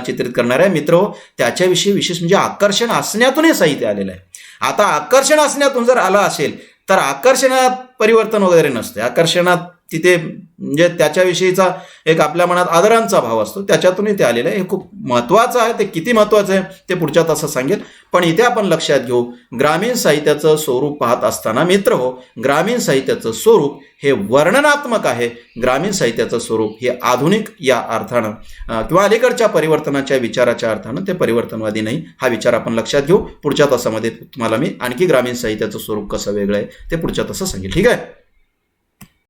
चित्रित करणार आहे. मित्र हो, त्याच्याविषयी विशेष म्हणजे आकर्षण असण्यातून हे साहित्य आलेलं आहे. आता आकर्षण असण्यातून जर आलं असेल तर आकर्षणात परिवर्तन वगैरे नसते. आकर्षणात तिथे म्हणजे त्याच्याविषयीचा एक आपल्या मनात आदरांचा भाव असतो, त्याच्यातूनही ते आलेलं आहे. हे खूप महत्त्वाचं आहे. ते किती महत्त्वाचं आहे ते पुढच्या तासात सांगेल. पण इथे आपण लक्षात घेऊ, ग्रामीण साहित्याचं स्वरूप पाहत असताना मित्र हो, ग्रामीण साहित्याचं स्वरूप हे वर्णनात्मक आहे. ग्रामीण साहित्याचं स्वरूप हे आधुनिक या अर्थानं किंवा अलीकडच्या परिवर्तनाच्या विचाराच्या अर्थानं ते परिवर्तनवादी नाही. हा विचार आपण लक्षात घेऊ. पुढच्या तासामध्ये तुम्हाला मी आणखी ग्रामीण साहित्याचं स्वरूप कसं वेगळं आहे ते पुढच्या तासात सांगेल. ठीक आहे.